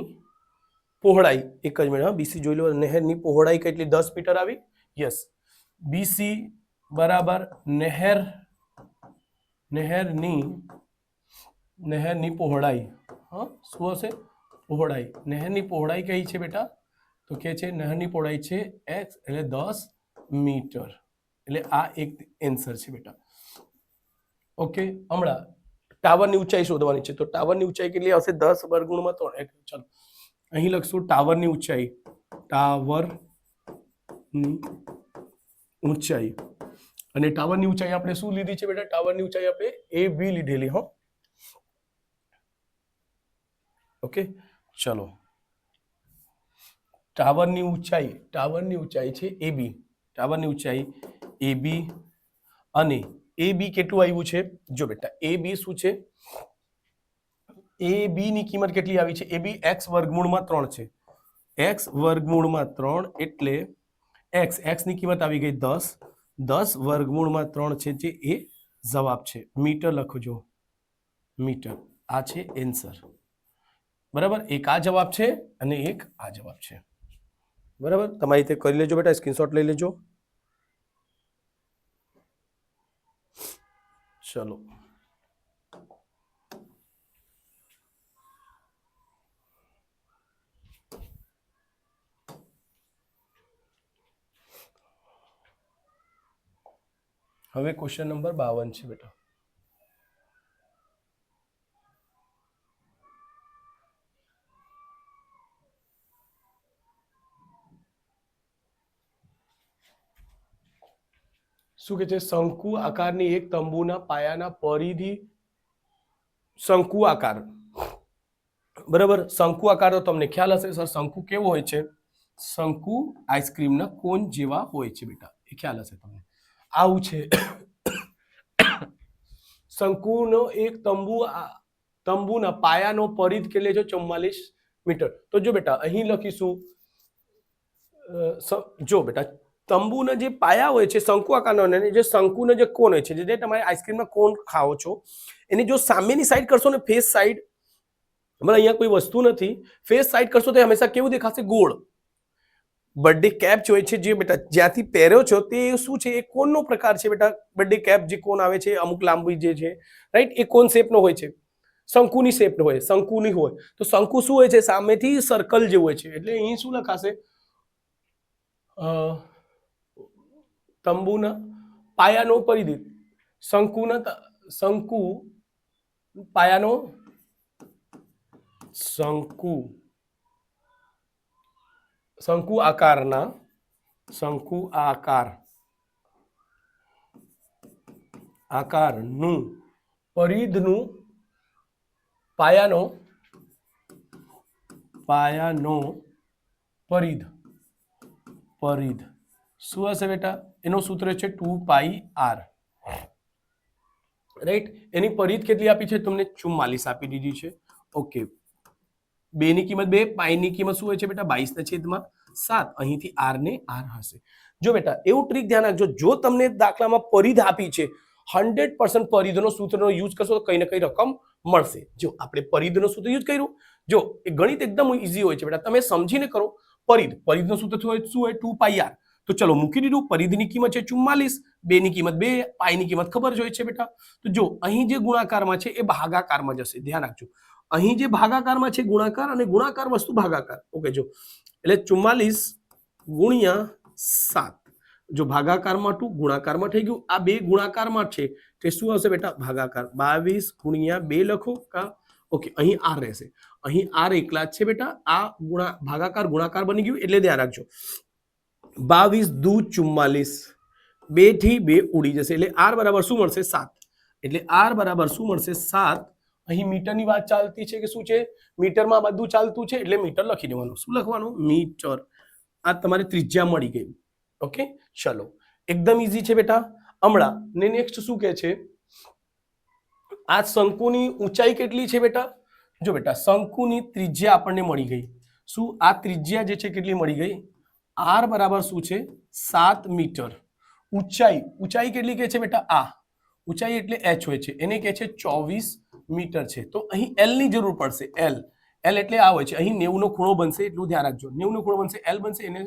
પહોળાઈ. એક જ મિનિટ, બીસી જોઈ લો. નહેરની પહોળાઈ કેટલી? 10 મીટર આવી. યસ, બીસી બરાબર નહેરની પહોળાઈ. હા, શું હશે? પહોળાઈ. નહેરની પહોળાઈ કઈ છે બેટા? તો કે છે નહેરની પહોળાઈ છે x, એટલે 10 મીટર. એટલે આ એક આન્સર છે બેટા. ઓકે, હમણાં ટાવરની ઊંચાઈ શોધવાની છે. તો ટાવરની ઊંચાઈ કેટલી આવશે? 10 વર્ગમૂળમાં 3. ચાલો અહીં લખશું ટાવરની ઊંચાઈ. ટાવરની ઊંચાઈ. અને ટાવરની ઊંચાઈ આપણે શું લીધી છે બેટા? ટાવરની ઊંચાઈ આપણે AB લીધેલી. હો, ઓકે, ચલો ટાવરની ઊંચાઈ છે AB. ટાવરની ઊંચાઈ AB. અને AB કેટલું આવ્યું છે? જો બેટા AB શું છે? AB ની કિંમત કેટલી આવી છે? AB x વર્ગમૂળમાં 3 છે. x વર્ગમૂળમાં 3 એટલે x ની કિંમત આવી ગઈ 10. 10 વર્ગમૂળમાં 3 છે, જે એ જવાબ છે. મીટર લખજો, મીટર. આ છે આન્સર. બરાબર, એક આ જવાબ છે અને એક આ જવાબ છે. બરાબર, તમારી રીતે કરી લેજો બેટા, સ્ક્રીનશોટ લઈ લેજો. ચલો હવે ક્વેશ્ચન નંબર 52 છે બેટા. શું કે છે? શંકુ આકારની એક તંબુના પાયાના પરિધિ શંકુ આકાર બરાબર. શંકુ આકાર તો તમને ખ્યાલ હશે સર, શંકુ કેવો હોય છે? શંકુ આઈસ્ક્રીમના કોન જેવા હોય છે બેટા, એ ખ્યાલ હશે તમને. આવું છે શંકુનો એક તંબુના પાયાનો પરિધ કેટલો છે? 44 મીટર. તો જો બેટા અહીં લખીશું, જો બેટા તંબુના જે પાયા હોય છે શંકુ આકારના, જે શંકુનો જે કોન હોય છે, જે તમારે આઈસ્ક્રીમના કોન ખાઓ છો, એની જો સામેની સાઈડ કરશો ને, ફેસ સાઈડ, બરાબર, અહીંયા કોઈ વસ્તુ નથી, ફેસ સાઈડ કરશો તો હંમેશા કેવું દેખાશે? ગોળ. બર્થડે કેપ હોય છે જે બેટા જ્યાંથી પહેર્યો છો તે શું છે? એ કોનનો પ્રકાર છે બેટા. બર્થડે કેપ જે કોન આવે છે અમુક લાંબી જે છે, રાઈટ, એ કોન શેપનો હોય છે, શંકુની શેપનો હોય, શંકુની હોય. તો શંકુ શું હોય છે? સામેથી સર્કલ જેવું હોય છે. એટલે અહીં શું લખાશે? તંબુના પાયાનો પરિધિ, શંકુ પાયાનો, શંકુ આકારનું પરિધનું પાયાનો પરિધ શું હશે બેટા? એનો સૂત્ર છે 2πr, રાઈટ. એની પરિધ કેટલી આપી છે તમને? 44 આપી દીધી છે. ઓકે, 2 ની કિંમત 2, પાઈની કિંમત શું હોય છે બેટા? 22/7. અહીંથી r ને r હશે. જો બેટા એવું ટ્રીક ધ્યાન રાખજો, જો તમને દાખલામાં પરિધ આપી છે, 100% પરિધનો સૂત્રનો યુઝ કરશો તો કઈ ને કઈ રકમ મળશે. જો આપણે પરિધનો સૂત્ર યુઝ કર્યું, જો એ ગણિત એકદમ ઈઝી હોય છે બેટા, તમે સમજીને કરો. પરિધનો સૂત્ર શું હોય? 2πr. તો ચલો મૂકી દીધું. પરિધની કિંમત છે 44, 2 ની કિંમત 2, પાઈની કિંમત ખબર જ હોય છે બેટા. તો જો અહીં જે ગુણાકારમાં છે એ ભાગાકારમાં જશે, ધ્યાન રાખજો. અહીં જે ભાગાકારમાં છે ગુણાકાર, અને ગુણાકાર વસ્તુ ભાગાકાર. ઓકે, જો એટલે 44 ગુણ્યા 7, જો ભાગાકારમાં 2, ગુણાકારમાં થઈ ગયું. આ 2 ગુણાકારમાં છે તે શું હશે બેટા? ભાગાકાર. 22 ગુણ્યા 2 લખો કા. ઓકે, અહીં r રહેશે, અહીં r એકલા જ છે બેટા. આ ભાગાકાર ગુણાકાર બની ગયું એટલે ધ્યાન રાખજો. 22 દુ 44, 2 થી 2 ઉડી જશે એટલે r બરાબર શું મળશે? 7. એટલે r બરાબર શું મળશે? 7. અહીં મીટરની વાત ચાલતી છે કે શું છે? મીટરમાં બધું ચાલતું છે એટલે મીટર લખી દેવાનું. શું લખવાનું? મીટર. આ તમારી ત્રિજ્યા મળી ગઈ. ઓકે, ચલો એકદમ ઈઝી છે બેટા. હમણાં ને નેક્સ્ટ શું કહે છે? આ શંકુની ઊંચાઈ કેટલી છે બેટા? જો બેટા શંકુની ત્રિજ્યા આપણને મળી ગઈ. શું આ ત્રિજ્યા જે છે કેટલી મળી ગઈ? r બરાબર શું છે? 7 મીટર. ઊંચાઈ કેટલી કહે છે બેટા? આ ઊંચાઈ એટલે h હોય છે, એને કહે છે 24 મીટર છે. તો અહીં l ની જરૂર પડશે. l એટલે આ હોય છે, અહીં 90 નો ખૂણો બનશે, એટલું ધ્યાન રાખજો. 90 નો ખૂણો બનશે, l બનશે. એને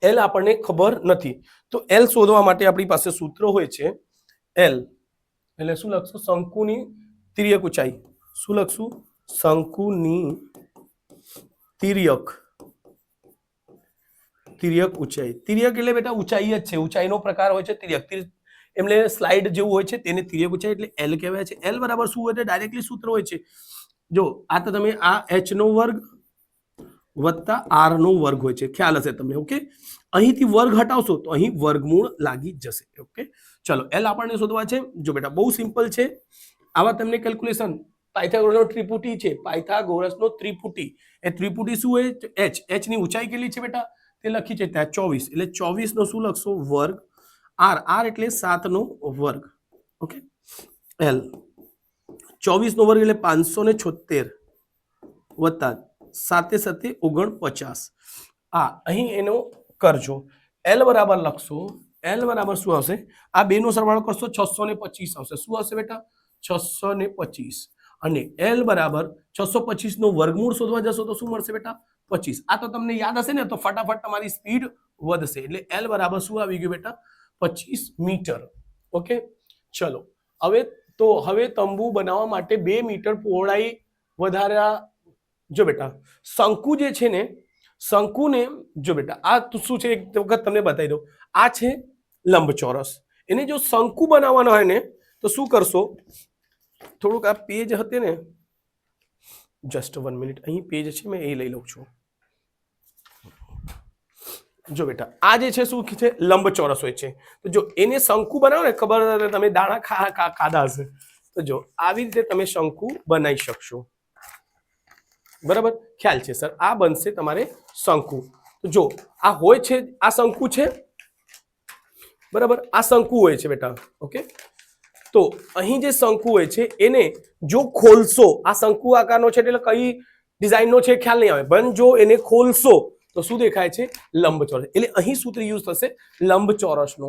l આપણને ખબર નથી, તો l શોધવા માટે આપણી પાસે સૂત્ર હોય છે. l એટલે શું લખશું? શંકુની તિર્યક ઊંચાઈ. શું લખશું? શંકુની તિર્યક ઊંચાઈ. તિર્યક એટલે બેટા ઊંચાઈ જ છે, ઊંચાઈનો પ્રકાર હોય છે તિર્યક. એટલે સ્લાઇડ જેવું હોય છે તેને તિર્યક ઊંચાઈ એટલે l કહેવાય છે. l બરાબર શું હોય છે? ડાયરેક્ટલી સૂત્ર હોય છે. જો આ તો તમે આ h નો વર્ગ વત્તા r નો વર્ગ હોય છે, ખ્યાલ હશે તમને. ઓકે, અહીંથી વર્ગ હટાવશો તો અહીં વર્ગમૂળ લાગી જશે. ઓકે, ચલો l આપણને શોધવા છે. જો બેટા બહુ સિમ્પલ છે. આવા તમને કેલ્ક્યુલેશન, પાયથાગોરસનો ત્રિપુટી છે, પાયથાગોરસનો ત્રિપુટી. એ ત્રિપુટી શું હોય? h ની ઊંચાઈ કેટલી છે બેટા? તે લખી છે ત્યાં 24. એટલે 24 નો શું લખશો? વર્ગ. r એટલે 7 નો વર્ગ. ઓકે, l 24 નો વર્ગ એટલે 576 વત્તા 7 7 49. અહીં એનો કરજો. l બરાબર લખશો. l બરાબર શું આવશે? આ બે નો સરવાળો કરશો 625 આવશે. શું આવશે બેટા? 625. અને l બરાબર 625 નો વર્ગમૂળ શોધવા જશો તો શું મળશે બેટા? 25. આ તો તમને યાદ હશે ને, તો ફટાફટ તમારી સ્પીડ વધશે. એટલે l બરાબર શું આવી ગયું બેટા? 25 મીટર. ઓકે, ચલો હવે તંબુ બનાવવા માટે 2 મીટર પહોળાઈ વધાર્યા. જો બેટા શંકુ જે છે ને, શંકુને જો બેટા આ શું છે એક વખત તમને બતાવી દઉં. આ છે લંબચોરસ. એને જો શંકુ બનાવવાનો હોય ને તો શું કરશો? થોડુંક આ પેજ હતી ને, જસ્ટ 1 મિનિટ, અહીં પેજ છે મેં એ લઈ લઉં છું. જો બેટા આ જે છે શું છે? લંબચોરસ હોય છે. તો જો એને શંકુ બનાવો ને, ખબર તમે દાણા ખાધા હશે, તો જો આવી રીતે તમે શંકુ બનાવી શકશો. બરાબર, ખ્યાલ છે સર. આ બનશે તમારે શંકુ. તો જો આ હોય છે, આ શંકુ છે, બરાબર, આ શંકુ હોય છે બેટા. ઓકે, તો અહીં જે શંકુ હોય છે એને જો ખોલશો, આ શંકુ આકારનો છે એટલે કઈ ડિઝાઇનનો છે ખ્યાલ નહીં આવે, પણ જો એને ખોલશો તો શું દેખાય છે? લંબચોરસ. એટલે અહીં સૂત્ર યુઝ થશે લંબચોરસનો.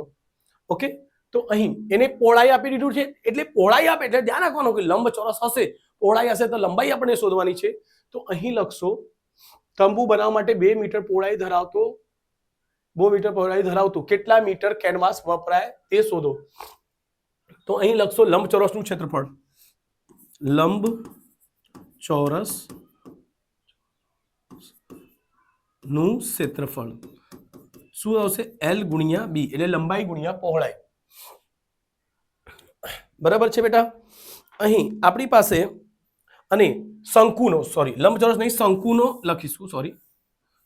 ઓકે, તો અહીં એને પહોળાઈ આપી દીધું છે, એટલે પહોળાઈ આપે એટલે ધ્યાન રાખવાનું કે લંબચોરસ હશે, પહોળાઈ હશે તો લંબાઈ આપણે શોધવાની છે. તો અહીં લખશો તંબુ બનાવવા માટે 2 મીટર પહોળાઈ ધરાવતું કેટલા મીટર કેનવાસ વપરાય તે શોધો. તો અહીં લખશો લંબચોરસનું ક્ષેત્રફળ, લંબચોરસ નું ક્ષેત્રફળ શું આવશે? L ગુણ્યા B, એટલે લંબાઈ ગુણ્યા પહોળાઈ. બરાબર છે બેટા. અહીં આપણી પાસે અને શંકુનો, સોરી લંબચોરસ નહીં, શંકુનો લખીશું. સોરી,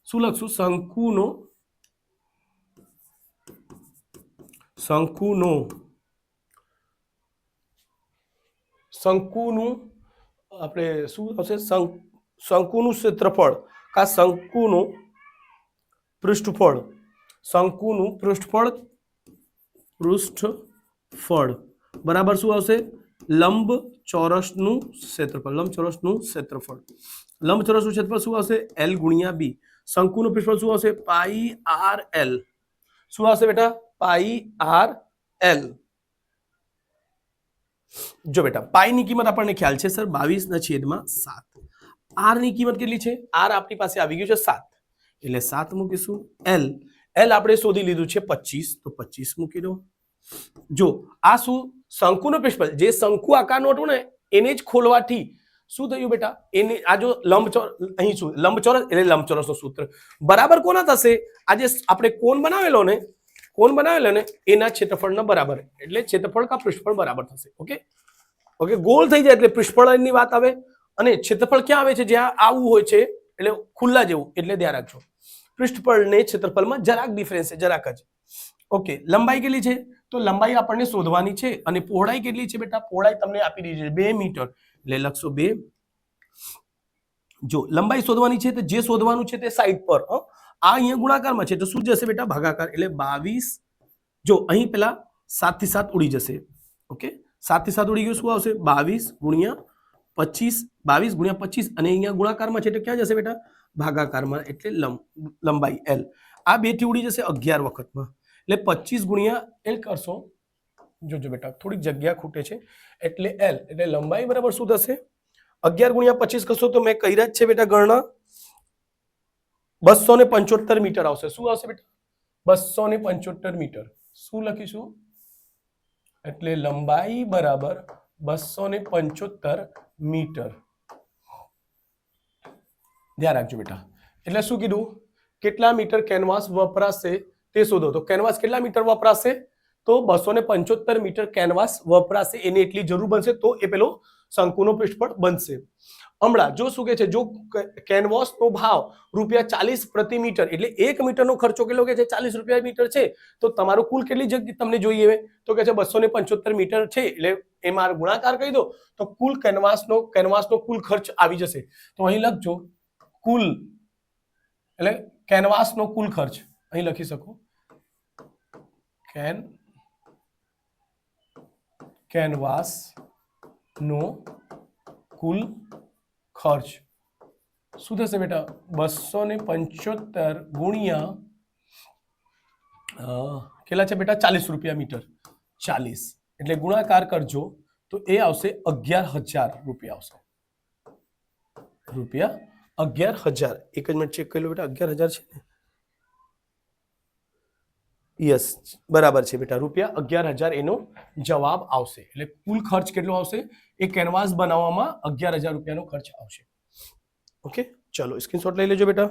શું લખશું? શંકુનું આપણે શું આવશે? શંકુનું ક્ષેત્રફળ કા શંકુનું પૃષ્ઠફળ, પૃષ્ઠફળ બરાબર શું આવશે? લંબચોરસનું ક્ષેત્રફળ. લંબચોરસનું ક્ષેત્રફળ શું આવશે? L ગુણ્યા B. શંકુનું પૃષ્ઠફળ શું આવશે? પાઈ RL. શું આવશે બેટા? પાઈ RL. જો બેટા પાઈની કિંમત આપણને ખ્યાલ છે સર 22/7. R ની કિંમત કેટલી છે? R આપણી પાસે આવી ગયું છે 7, એટલે 7 મૂકીશું. L આપણે શોધી લીધું છે 25, તો 25 મૂકી દો. જો આ શું? શંકુનું પૃષ્ઠફળ, જે શંકુ આકારનું હતું ને એને જ ખોલવાથી શું થયું બેટા? એને આ જો લંબચોરસ, અહીં શું લંબચોરસ એટલે લંબચોરસનું સૂત્ર બરાબર કોના થશે? આજે આપણે કોણ બનાવેલો ને એના ક્ષેત્રફળના બરાબર, એટલે ક્ષેત્રફળ કા પૃષ્ઠફળ બરાબર થશે. ઓકે, ગોળ થઈ જાય એટલે પૃષ્ઠફળની વાત આવે, અને ક્ષેત્રફળ ક્યાં આવે છે? જ્યાં આવું હોય છે, એટલે ખુલ્લા જેવું. એટલે ધ્યાન રાખજો, પૃષ્ઠફળ ને ક્ષેત્રફળમાં જરાક ડિફરન્સ છે, જરાક જ. ઓકે, લંબાઈ કેટલી છે? તો લંબાઈ આપણને શોધવાની છે. અને પહોળાઈ કેટલી છે બેટા? પહોળાઈ તમને આપી દીધી છે 2 મીટર, એટલે લખશો 2. જો લંબાઈ શોધવાની છે તો જે શોધવાનું છે તે સાઈડ પર, આ અહીંયા ગુણાકારમાં છે તો શું જશે બેટા? ભાગાકાર. એટલે 22. જો અહીં પેલા 7 થી 7 ઉડી જશે. ઓકે, 7 થી 7 ઉડી ગયું, શું આવશે? 22 ગુણ્યા 25, અને અહીંયા ગુણાકારમાં છે તો ક્યાં જશે બેટા? ભાગાકારમાં, એટલે લંબાઈ L. આ 2 થી ઉડી જશે 11 વખતમાં, એટલે 25 ગુણ્યા L કરશો. જોજો બેટા થોડીક જગ્યા ખૂટે છે, એટલે L, એટલે લંબાઈ બરાબર શું થશે? 11 ગુણ્યા 25 કરશો તો મેં કર્યા જ છે બેટા ગણના, 275 મીટર આવશે. શું આવશે બેટા? 275 મીટર. શું લખીશું? એટલે લંબાઈ બરાબર 275 મીટર. ધ્યાન રાખજો બેટા. એટલે શું કીધું? કેટલા મીટર કેનવાસ વપરાશે તે શોધો. તો કેનવાસ કેટલા મીટર વપરાશે? તો 275 મીટર કેનવાસ વપરાશે, એની એટલી જરૂર બનશે તો એ પેલો શંકુનો પૃષ્ઠફળ બનશે. હમણાં જો શું કે છે, જો કેનવાસનો ભાવ ₹40 પ્રતિ મીટર, એટલે 1 મીટરનો ખર્ચો કેટલો કે છે? 40 રૂપિયા મીટર છે. તો તમારું કુલ કેટલી જગ્યા તમને જોઈએ? તો કે છે 275 મીટર છે, એટલે એમાં ગુણાકાર કરી દો તો કુલ કેનવાસનો કુલ ખર્ચ આવી જશે. તો અહીં લખજો કુલ, એટલે કેનવાસનો કુલ ખર્ચ અહીં લખી શકો. કેનવાસ નો કુલ ખર્ચ શું થશે બેટા? 275 ગુણ્યા કેટલા છે બેટા? 40 રૂપિયા મીટર. 40 એટલે ગુણાકાર કરજો તો એ આવશે 11,000 રૂપિયા આવશે. 11,000. એક જ મિનિટ ચેક કરી લો બેટા, 11,000 છે ને? યસ, બરાબર છે બેટા, ₹11,000 એનો જવાબ આવશે. એટલે કુલ ખર્ચ કેટલો આવશે? એ કેનવાસ બનાવવામાં 11,000 રૂપિયાનો ખર્ચ આવશે. ઓકે, ચલો સ્ક્રીનશોટ લઈ લેજો બેટા.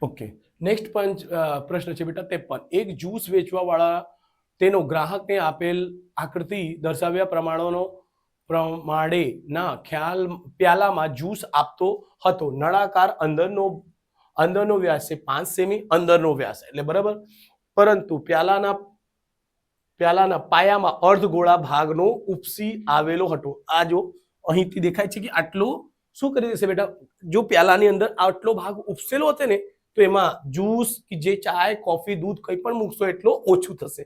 ઓકે, નેક્સ્ટ પ્રશ્ન છે બેટા 53. એક જ્યુસ વેચવા વાળા તેનો ગ્રાહકને આપેલ આકૃતિ દર્શાવ્યા પ્રમાણેના પ્યાલામાં જ્યુસ આપતો હતો. નળાકાર અંદરનો વ્યાસ છે 5 સેમી, અંદરનો વ્યાસ એટલે બરાબર, પરંતુ પ્યાલાના પાયામાં અર્ધગોળા ભાગનો ઉપસી આવેલો હતો. આ જો અહીંથી દેખાય છે કે આટલો શું કરી દેશે બેટા, જો પ્યાલાની અંદર આટલો ભાગ ઉપસેલો હશે ને તો એમાં જ્યુસ કે જે ચાય કોફી દૂધ કંઈ પણ મૂકશો એટલો ઓછું થશે,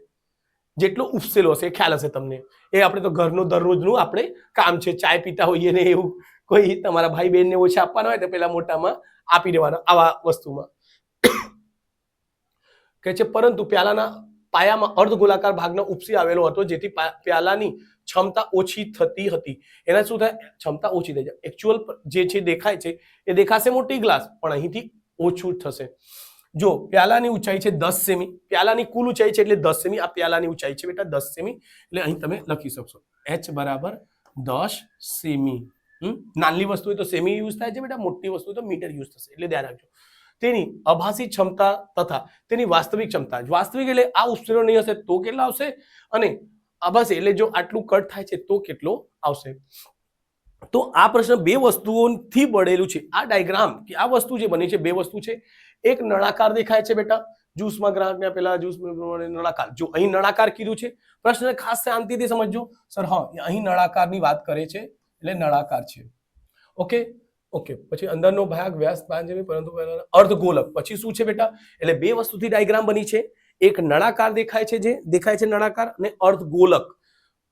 જેટલો ઉપસેલો હશે. ખ્યાલ હશે તમને, એ આપણે તો ઘરનું દરરોજનું આપણે કામ છે, ચાય પીતા હોઈએ ને એવું કોઈ તમારા ભાઈ બહેનને ઓછા આપવાના હોય તો પેલા મોટામાં આપી દેવાના આવા વસ્તુમાં કહે છે. પરંતુ પ્યાલાના પાયામાં અર્ધગોળાકાર ભાગનો ઉપસી આવેલો હતો, જેથી પ્યાલાની ક્ષમતા ઓછી થતી હતી. એના શું થાય, ક્ષમતા ઓછી થઈ જાય. એકચ્યુઅલ જે છે દેખાય છે એ દેખાશે મોટી ગ્લાસ, પણ અહીંથી ઓછું થશે. જો પ્યાલાની ઊંચાઈ છે 10 સેમી, પ્યાલાની કુલ ઊંચાઈ છે એટલે 10 સેમી, આ પ્યાલાની ઊંચાઈ છે બેટા 10 સેમી, એટલે અહીં તમે લખી શકશો h બરાબર 10 સેમી. નાની વસ્તુ હોય તો સેમી યુઝ થાય છે બેટા, મોટી વસ્તુ હોય તો મીટર યુઝ થશે, એટલે ધ્યાન રાખજો. તેની આભાસી ક્ષમતા તથા તેની વાસ્તવિક ક્ષમતા, વાસ્તવિક એટલે આ ઉપસેલો નહીં હશે તો કેટલા આવશે, અને આભાસી એટલે જો આટલું કટ થાય છે તો કેટલો આવશે. તો આ પ્રશ્ન બે વસ્તુઓથી બનેલું છે. આ ડાયાગ્રામ કે આ વસ્તુ જે બની છે બે વસ્તુ છે. એક નળાકાર દેખાય છે બેટા, જ્યુસમાં ગ્રાહકને પેલા જ્યુસ નળાકાર, જો અહીં નળાકાર કીધું છે, પ્રશ્ન ખાસ શાંતિથી સમજજો સર. હા, અહીં નળાકારની વાત કરે છે એટલે નળાકાર છે. ઓકે ઓકે, પછી અંદરનો ભાગ વ્યાસ 5 સેમી, પરંતુ અર્ધગોલક. પછી શું છે બેટા, એટલે બે વસ્તુથી ડાયાગ્રામ બની છે. એક નળાકાર દેખાય છે, જે દેખાય છે નળાકાર, અને અર્ધગોલક.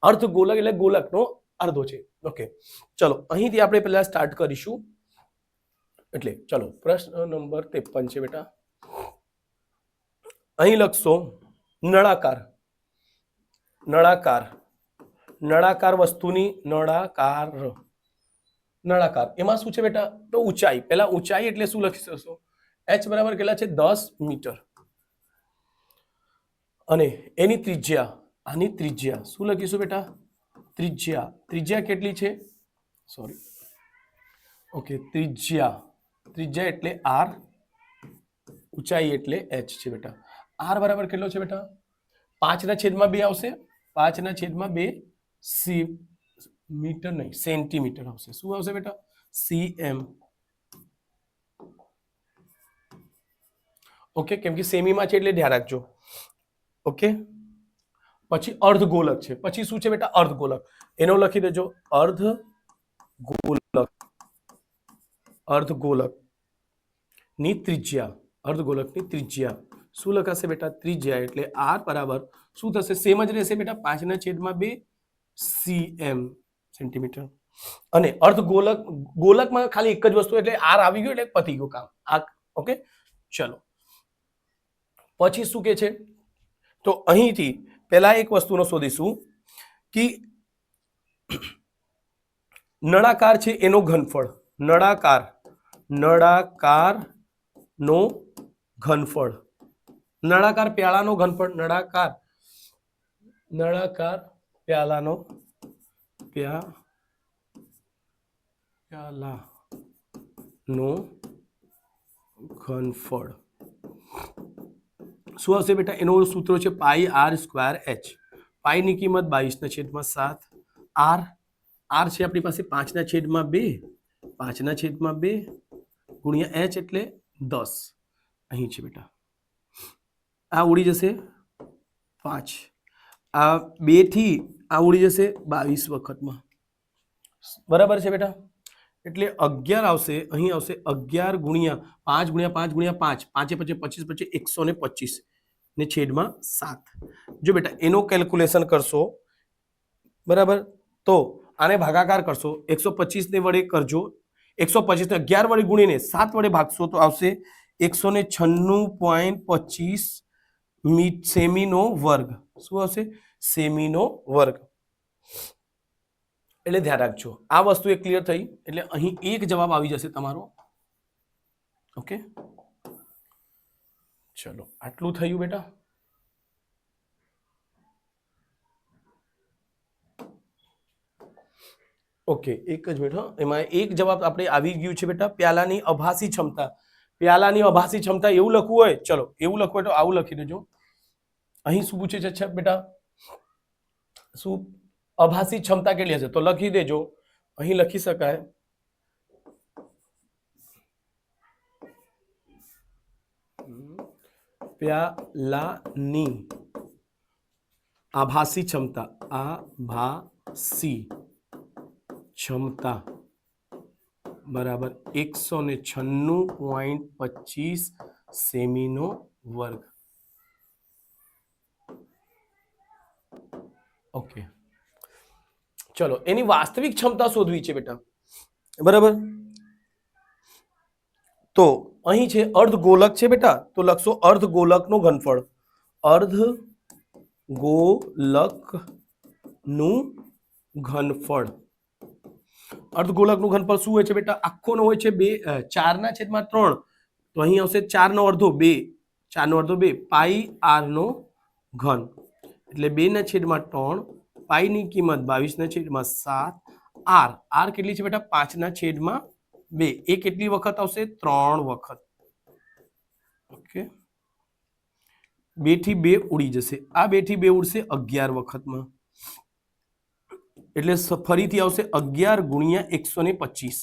અર્ધગોલક એટલે ગોલકનો અર્ધો છે. ઓકે, ચલો અહીંથી આપણે પહેલા સ્ટાર્ટ કરીશું. એટલે ચલો પ્રશ્ન નંબર 53 છે બેટા. અહીં લખશો નળાકાર. નળાકાર, નળાકાર વસ્તુની નળાકાર એમાં શું છે બેટા, તો ઊંચાઈ. પહેલા ઊંચાઈ એટલે શું લખી શકશો, h બરાબર કેટલા છે 10 મીટર, અને એની ત્રિજ્યા, આની ત્રિજ્યા શું લખીશું બેટા, ત્રિજ્યા. ત્રિજ્યા કેટલી છે, સોરી, ઓકે, ત્રિજ્યા એટલે r, ઊંચાઈ એટલે h છે બેટા. r બરાબર કેટલો છે બેટા, 5/2 આવશે, 5/2 મીટર નહીં સેન્ટીમીટર આવશે. શું આવશે બેટા, cm. ઓકે, કેમ કે સેમીમાં છે એટલે ધ્યાન રાખજો. ઓકે, પછી અર્ધગોલક છે. પછી શું છે બેટા, અર્ધગોલક. એનો લખી દેજો અર્ધગોલક. અર્ધગોલકની ત્રિજ્યા, અર્ધગોલકની ત્રિજ્યા શું લખાશે બેટા, ત્રિજ્યા એટલે r બરાબર શું થશે, સેમ જ રહેશે બેટા, 5/2 cm, સેન્ટીમીટર. અને અર્ધગોલક, ગોલકમાં ખાલી એક જ વસ્તુ એટલે r આવી ગયું એટલે પતી ગયું કામ. ઓકે, ચલો પછી શું કે છે, તો અહીંથી પહેલા એક વસ્તુનો શોધીશું કે નળાકાર છે એનો ઘનફળ. નળાકારનો ઘનફળ, નળાકાર પ્યાલાનો ઘનફળ, નળાકાર પ્યાલાનો ઘનફળ શું હશે બેટા, એનો સૂત્ર છે પાઈ r²h. પાઈની કિંમત 22/7. r છે આપણી પાસે 5/2, 5/2 ગુણ્યા h એટલે 10. અહીં છે બેટા, આ ઉડી જશે 5, આ 2 થી આ ઉડી જશે 22 વખતમાં, બરાબર છે બેટા. એટલે 11 આવશે, અહીં આવશે 11 ગુણ્યા 5 ગુણ્યા 5 ગુણ્યા 5, 5 પછી 25 પછી 125 ને છેદમાં 7. જો બેટા એનો કેલ્ક્યુલેશન કરશો બરાબર, તો આને ભાગાકાર કરશો, 125 ને વડે કરજો, 125 ને 11 વડે ગુણીને 7 વડે ભાગશો તો આવશે 196.25 સેમીનો વર્ગ. શું આવશે, સેમીનો વર્ગ. એટલે ધ્યાન રાખજો, આ વસ્તુ એ ક્લિયર થઈ એટલે અહીં એક જવાબ આવી જશે તમારો. ઓકે, ચલો આટલું થયું બેટા. ઓકે, એક જ મિનિટ. એમાં એક જવાબ આપણે આવી ગયું છે બેટા, પ્યાલાની આભાસી ક્ષમતા. પ્યાલાની આભાસી ક્ષમતા એવું લખવું હોય, ચલો એવું લખવું હોય તો આવું લખી દેજો. અહીં શું પૂછે છે અચ્છા બેટા, શું આભાસી ક્ષમતા કેટલી હશે? તો લખી દેજો, અહીં લખી શકાય પ્યાલાની આભાસી ક્ષમતા, આભાસી ક્ષમતા બરાબર 196.25 સેમીનો વર્ગ. ઓકે, ચલો એની વાસ્તવિક ક્ષમતા શોધવી છે બેટા, બરાબર. તો અહીં છે અર્ધગોલક છે બેટા, તો લખશો અર્ધગોલકનું ઘનફળ, અર્ધગોલકનું ઘનફળ. અર્ધગોલકનું ઘનફળ શું હોય છે બેટા? આખોનો હોય છે 4/3. તો અહીં આવશે 4 નો અડધો 2, 4 નો અડધો 2 પાઈ આર નો ઘન, એટલે 2/3. પાઈ ની કિંમત 22/7. આર આર કેટલી છે બેટા? 5/2. એ કેટલી વખત આવશે? 3 વખત. ઓકે, 2 થી 2 ઉડી જશે, આ 2 થી 2 ઉડશે 11 વખતમાં, એટલે ફરીથી આવશે 11 ગુણ્યા 125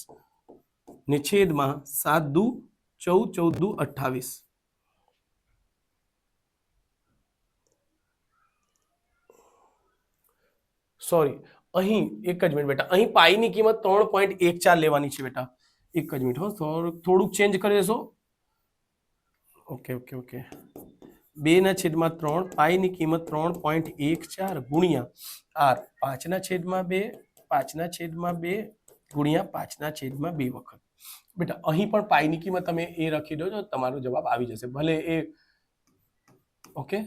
ને છેદમાં 7 દુ 14, 14 દુ 28. સોરી, અહીં એક જ મિનિટ બેટા, અહીં પાઈની કિંમત 3.14 લેવાની છે બેટા. એક જ મિનિટ હો, થોડુંક ચેન્જ કરી દેશો. ઓકે ઓકે ઓકે, 2/3 પાઈની કિંમત 3.14 ગુણ્યા આર 5/2, 5/2 ગુણ્યા 5/2 વખત. બેટા અહીં પણ પાઈની કિંમત તમે એ રાખી દો તો તમારો જવાબ આવી જશે. ભલે એ ઓકે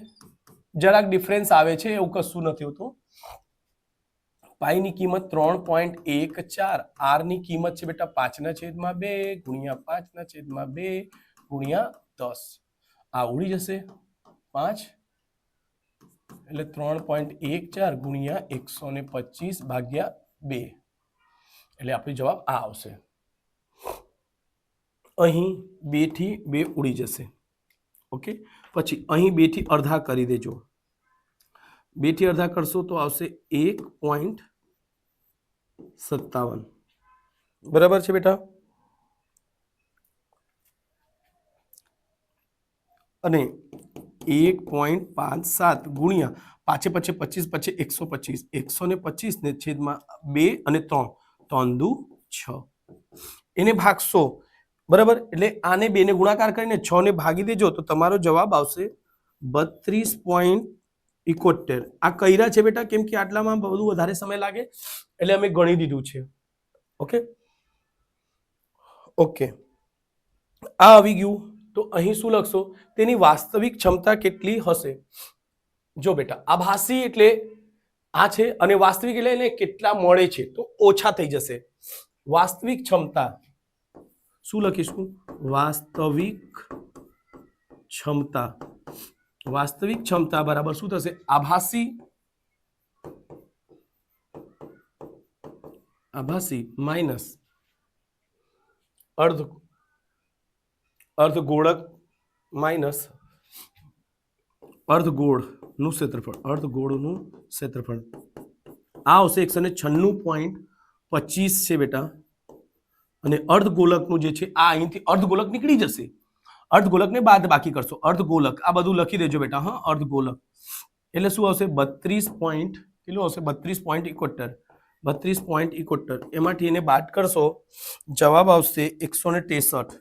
જરાક ડિફરન્સ આવે છે, એવું કશું નથી હોતું. પાઈની કિંમત 3.14, આર ની કિંમત છે બેટા 5/2 ગુણ્યા 5/2 ગુણ્યા 10. આ ઉડી જશે 5, એટલે 3.14 ગુણ્યા 125 ભાગ્યા 2, એટલે આપણો જવાબ આ આવશે. અહીં 2 થી 2 ઉડી જશે. ઓકે, પછી અહીં 2 થી અડધા કરી દેજો. 2 થી અડધા કરશો તો આવશે 1.57. બરાબર છે બેટા. અને 1.57 ગુણ્યા પાછે પછી 25 પછી 125, 125 ને છેદમાં 2 અને 3, 3 દુ 6. એને ભાગશો, બરાબર, એટલે આને 2 ને ગુણાકાર કરીને 6 ને ભાગી દેજો તો તમારો જવાબ આવશે 32.71. આ કર્યા છે બેટા કેમ કે આટલામાં બધું વધારે સમય લાગે એટલે અમે ગણી દીધું છે. ઓકે ઓકે, આ આવી ગયું. તો અહીં શું લખશો? તેની વાસ્તવિક ક્ષમતા કેટલી હશે? જો બેટા આભાસી એટલે આ છે અને વાસ્તવિક એટલે એને કેટલા મળે છે તો ઓછા થઈ જશે. વાસ્તવિક ક્ષમતા શું લખીશું? વાસ્તવિક ક્ષમતા. વાસ્તવિક ક્ષમતા બરાબર શું થશે? આભાસી માઇનસ અર્ધગોળક માઇનસ અર્ધગોળનું ક્ષેત્રફળ. અર્ધગોળનું ક્ષેત્રફળ આ આવશે 196.25 છે બેટા. અને અર્ધગોલકનું જે છે આ અહીંથી અર્ધગોલક નીકળી જશે, અર્ધગોલકને બાદ બાકી કરશો. અર્ધગોલક આ બધું લખી દેજો બેટા. હા, અર્ધગોલક એટલે શું આવશે? 32 કેટલું આવશે? 32.71. 32.71 એમાંથી એને બાદ કરશો, જવાબ આવશે 163.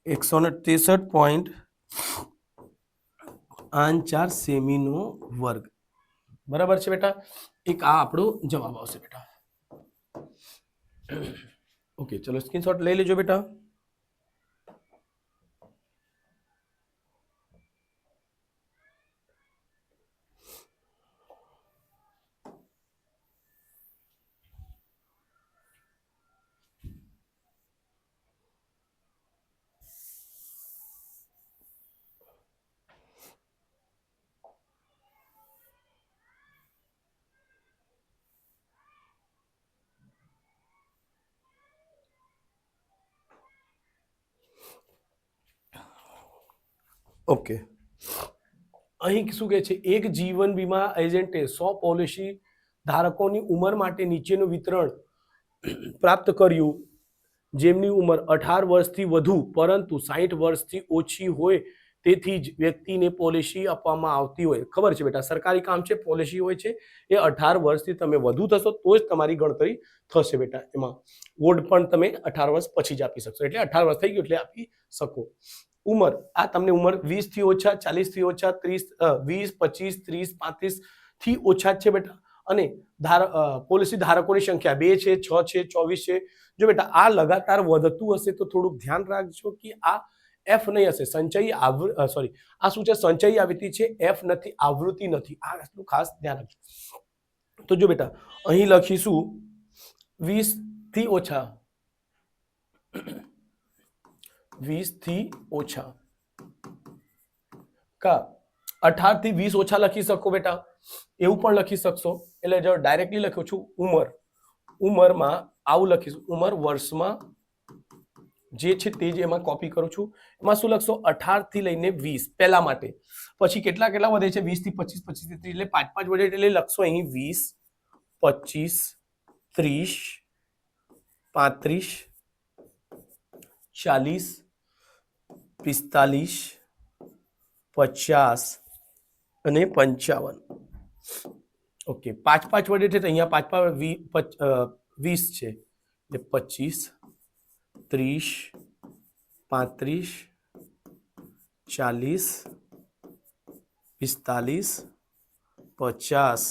163.54 સેમીનો વર્ગ. બરાબર છે બેટા. એક આ આપણો જવાબ આવશે બેટા. ઓકે, ચલો સ્ક્રીનશોટ લઈ લેજો બેટા. ઓકે, અહીં શું કહે છે, એક જીવન વીમા એજન્ટે 100 પોલિસી ધારકોની ઉંમર માટે નીચેનું વિતરણ પ્રાપ્ત કર્યું, જેમની ઉંમર 18 વર્ષથી વધુ પરંતુ 60 વર્ષથી ઓછી હોય, તેથી જ વ્યક્તિને પોલિસી આપવામાં આવતી હોય. ખબર છે બેટા, સરકારી કામ છે, પોલિસી હોય છે, એ 18 વર્ષથી તમે વધુ થશો તો જ તમારી ગણતરી થશે બેટા. એમાં વોર્ડ પણ તમે 18 વર્ષ પછી જ આપી શકશો, એટલે 18 વર્ષ થઈ ગયું એટલે આપી શકો. ઉંમર, આ તમને ઉંમર 20 થી ઓછા, 40 થી ઓછા, 30, 20, 25, 30, 35 થી ઓછા જ છે બેટા. અને પોલિસી ધારકોની સંખ્યા 2 છે, 6 છે, 24 છે. જો બેટા આ લગાતાર વધતું હશે તો થોડુંક ધ્યાન રાખજો કે આ એફ નહીં હશે, સંચયી સોરી, આ શું છે, સંચયી આવૃત્તિ છે, એફ નથી, આવૃત્તિ નથી. આ વસ્તુ ખાસ ધ્યાન રાખજો. તો જો બેટા અહીં લખીશું 20 થી ઓછા, 20 થી ઓછા કા 18 થી 20 ઓછા લખી શકો બેટા, એવું પણ લખી શકશો. એટલે જો ડાયરેક્ટલી લખ્યું છું ઉંમર, ઉંમરમાં આવું લખીશું, ઉંમર વર્ષમાં જે છે તે જ એમાં કોપી કરું છું. એમાં શું લખશો, 18 થી લઈને 20 પહેલા માટે, પછી કેટલા કેટલા વધે છે, 20 થી 25, 25 થી 30, એટલે 5 વધે, એટલે લખશો અહીં 20, 25, 30, 35, 40, 45, 50 અને 55. ઓકે, 5 વડે છે તો અહીંયા 20 છે, એટલે 25, 30, 35, 40, 45, 50,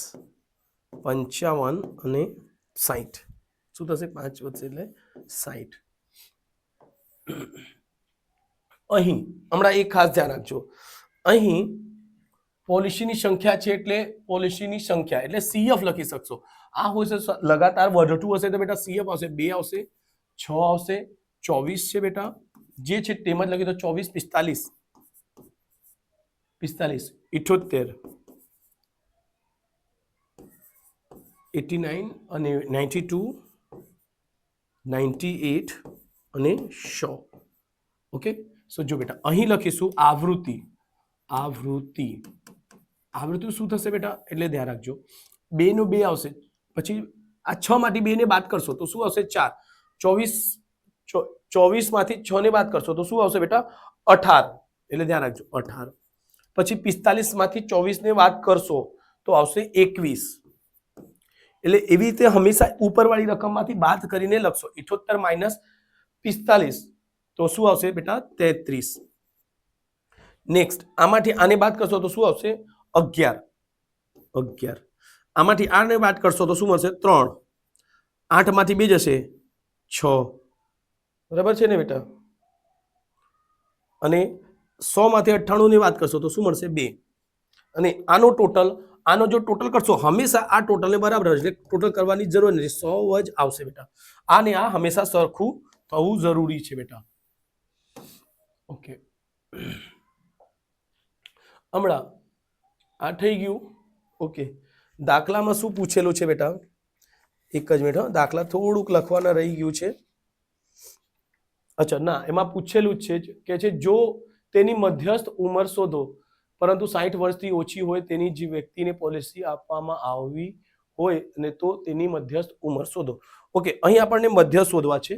55 અને 60. શું થશે, 5 વધશે એટલે 60. અહીં હમણાં એક ખાસ ધ્યાન રાખજો, અહીં પોલિસીની સંખ્યા છે એટલે પોલિસીની સંખ્યા એટલે સીએફ લખી શકશો. આ હોય છે લગાતાર વધતું હશે તો બેટા સીએફ આવશે, 2 આવશે, 6 આવશે, 24 છે બેટા, જે છે તેમ જ લખી દો, 24, 45, 78, 89 અને 92, 98 અને 100. ઓકે, સો જો બેટા અહીં લખીશું આવૃત્તિ, આવૃત્તિ, આવૃત્તિ શું થશે બેટા, એટલે ધ્યાન રાખજો, 2 નું 2 આવશે, પછી આ 6 માંથી 2 ને બાદ કરશો તો શું આવશે, 4, 24 માંથી 6 ને બાદ કરશો તો શું આવશે બેટા, 18, એટલે ધ્યાન રાખજો 18, પછી 45 માંથી 24 ને બાદ કરશો તો આવશે 21. એટલે એવી રીતે હંમેશા ઉપરવાળી રકમમાંથી બાદ કરીને લખશો. 78 માઇનસ 45 તો શું આવશે બેટા, 33. નેક્સ્ટ આમાંથી આને બાદ કરશો તો શું આવશે, 11, 11. આમાંથી આને બાદ કરશો તો શું મળશે, 3. 8 માંથી 2 જશે, 6. બરાબર છે ને બેટા, અને 100 માંથી 98 ની વાત કરશો તો શું મળશે, 2. અને આનો ટોટલ, આનો જો ટોટલ કરશો, હંમેશા આ ટોટલને બરાબર હશે, ટોટલ કરવાની જરૂર નથી, 100 જ આવશે બેટા. આને આ હંમેશા સરખું થવું જરૂરી છે બેટા. ઓકે, હમણાં આ થઈ ગયું. ઓકે, દાખલામાં શું પૂછેલું છે બેટા, એક જ મિનિટ, દાખલા થોડુંક લખવાના રહી ગયું છે. અચ્છા ના, એમાં પૂછેલું જ છે કે છે જો તેની મધ્યસ્થ ઉંમર શોધો પરંતુ 60 વર્ષથી ઓછી હોય તેની જે વ્યક્તિને પોલિસી આપવામાં આવી હોય અને તો તેની મધ્યસ્થ ઉંમર શોધો. ઓકે, અહીં આપણને મધ્યસ્થ શોધવા છે,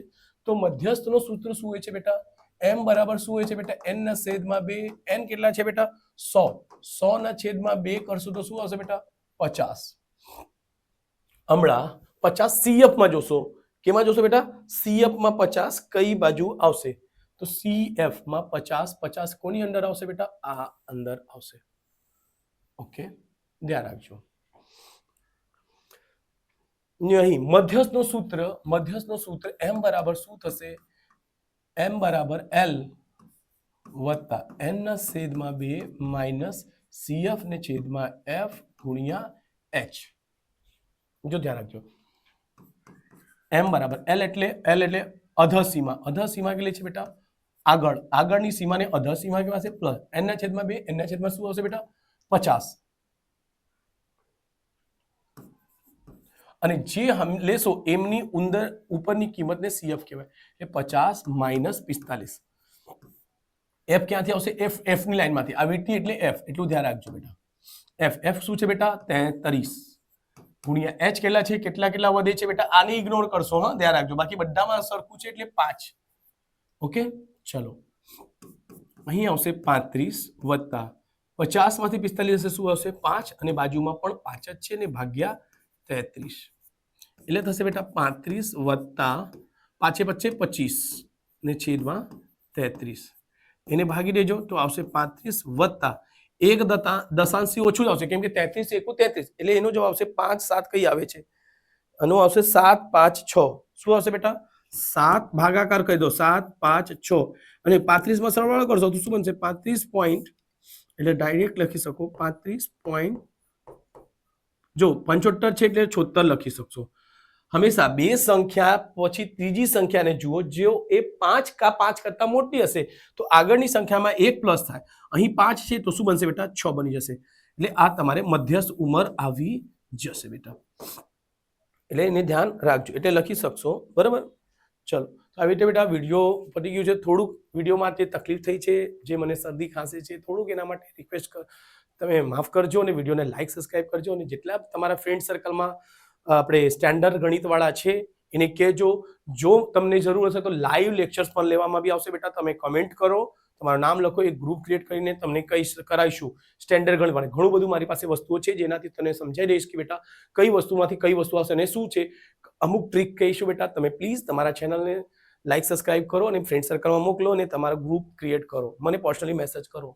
તો મધ્યસ્થનો સૂત્ર શું હોય છે બેટા, m બરાબર શું હોય છે બેટા, n ના છેદમાં 2. n કેટલા છે બેટા, 100. 100 ના છેદમાં 2 કરશો તો શું આવશે બેટા, 50. હમણાં 50 CF માં જોશો, કેમાં જોશો બેટા, CF માં 50 કઈ બાજુ આવશે, તો CF માં 50, 50 કોની અંદર આવશે બેટા, આ અંદર આવશે. ઓકે, ધ્યાન રાખજો. અહીં મધ્યસ્થનો સૂત્ર m બરાબર શું થશે, m બરાબર L વત્તા n ના છેદમાં 2 માઇનસ CF ને છેદમાં F ગુણ્યા H. જો ધ્યાન રાખજો, m બરાબર L એટલે અધસીમા, અધસીમા કેટલી છે બેટા, આગળની સીમાને અધસીમા કહેવાશે, પ્લસ n ના છેદમાં 2, n ના છેદમાં શું આવશે બેટા, 50. અને જે લેશો એમની ઉપરની કિંમતને CF કહેવાય, એટલે 50 માઇનસ 45. એફ ક્યાંથી આવશે? એફ ની લાઈનમાંથી. આ વીટી એટલે એફ, એટલું ધ્યાન રાખજો બેટા. એફ શું છે બેટા? 33 ગુણ્યા એચ કેટલા છે? કેટલા વધે છે બેટા? આને ઇગ્નોર કરશો, હા, ધ્યાન રાખજો. બાકી બધામાં સરખું છે એટલે 5. ઓકે, ચલો અહીં આવશે 35 વત્તા 50 માંથી 45 હશે, શું આવશે? 5, અને બાજુમાં પણ 5 જ છે ને ભાગ્યા 33, એટલે થશે બેટા 35 વત્તા 5 × 5 = 25 ને છેદમાં 33. એને ભાગી દેજો તો આવશે 35 વત્તા એક દશાંશથી ઓછું જ આવશે, કેમ કે 33 × 1 = 33, એટલે એનો જવાબ આવશે 5 7 કઈ આવે છે? આનો આવશે 7 5 6. શું આવશે બેટા? 7 ભાગાકાર કરી દો, 7 5 6, અને 35 માં સરવાળો કરશો તો શું બનશે? 35 પોઈન્ટ, એટલે ડાયરેક્ટ લખી શકો 35 પોઈન્ટ, જો 75 છે એટલે 76 લખી શકશો. હંમેશા બે સંખ્યા પછી ત્રીજી સંખ્યાને જુઓ, જો એ 5 કરતા મોટી હશે તો આગળની સંખ્યામાં 1 પ્લસ થાય. અહીં 5 છે તો શું બનશે બેટા? 6 બની જશે. એટલે આ તમારે મધ્યસ્થ ઉંમર આવી જશે બેટા, એટલે એને ધ્યાન રાખજો, એટલે લખી શકશો, બરાબર. ચલો, આવી રીતે બેટા વિડીયો પતી ગયું છે. થોડુંક વિડીયોમાં તે તકલીફ થઈ છે, જે મને શરદી ખાંસી છે, થોડુંક એના માટે રિક્વેસ્ટ તમે માફ કરજો, અને વિડીયોને લાઈક સબસ્ક્રાઈબ કરજો, અને જેટલા તમારા ફ્રેન્ડ સર્કલમાં આપણે સ્ટેન્ડર્ડ ગણિતવાળા છે એને કહેજો. જો તમને જરૂર હશે તો લાઈવ લેક્ચર્સ પણ લેવામાં બી આવશે બેટા. તમે કમેન્ટ કરો, તમારું નામ લખો, એક ગ્રુપ ક્રિએટ કરીને તમને કરાવીશું સ્ટેન્ડર્ડ ગણિત. ઘણું બધું મારી પાસે વસ્તુઓ છે જેનાથી તને સમજાઈ દઈશ કે બેટા કઈ વસ્તુમાંથી કઈ વસ્તુ આવશે અને શું છે. અમુક ટ્રીક કહીશું બેટા. તમે પ્લીઝ તમારા ચેનલને લાઈક સબસ્ક્રાઈબ કરો, અને ફ્રેન્ડ સર્કલમાં મોકલો, અને તમારા ગ્રુપ ક્રિએટ કરો, મને પર્સનલી મેસેજ કરો.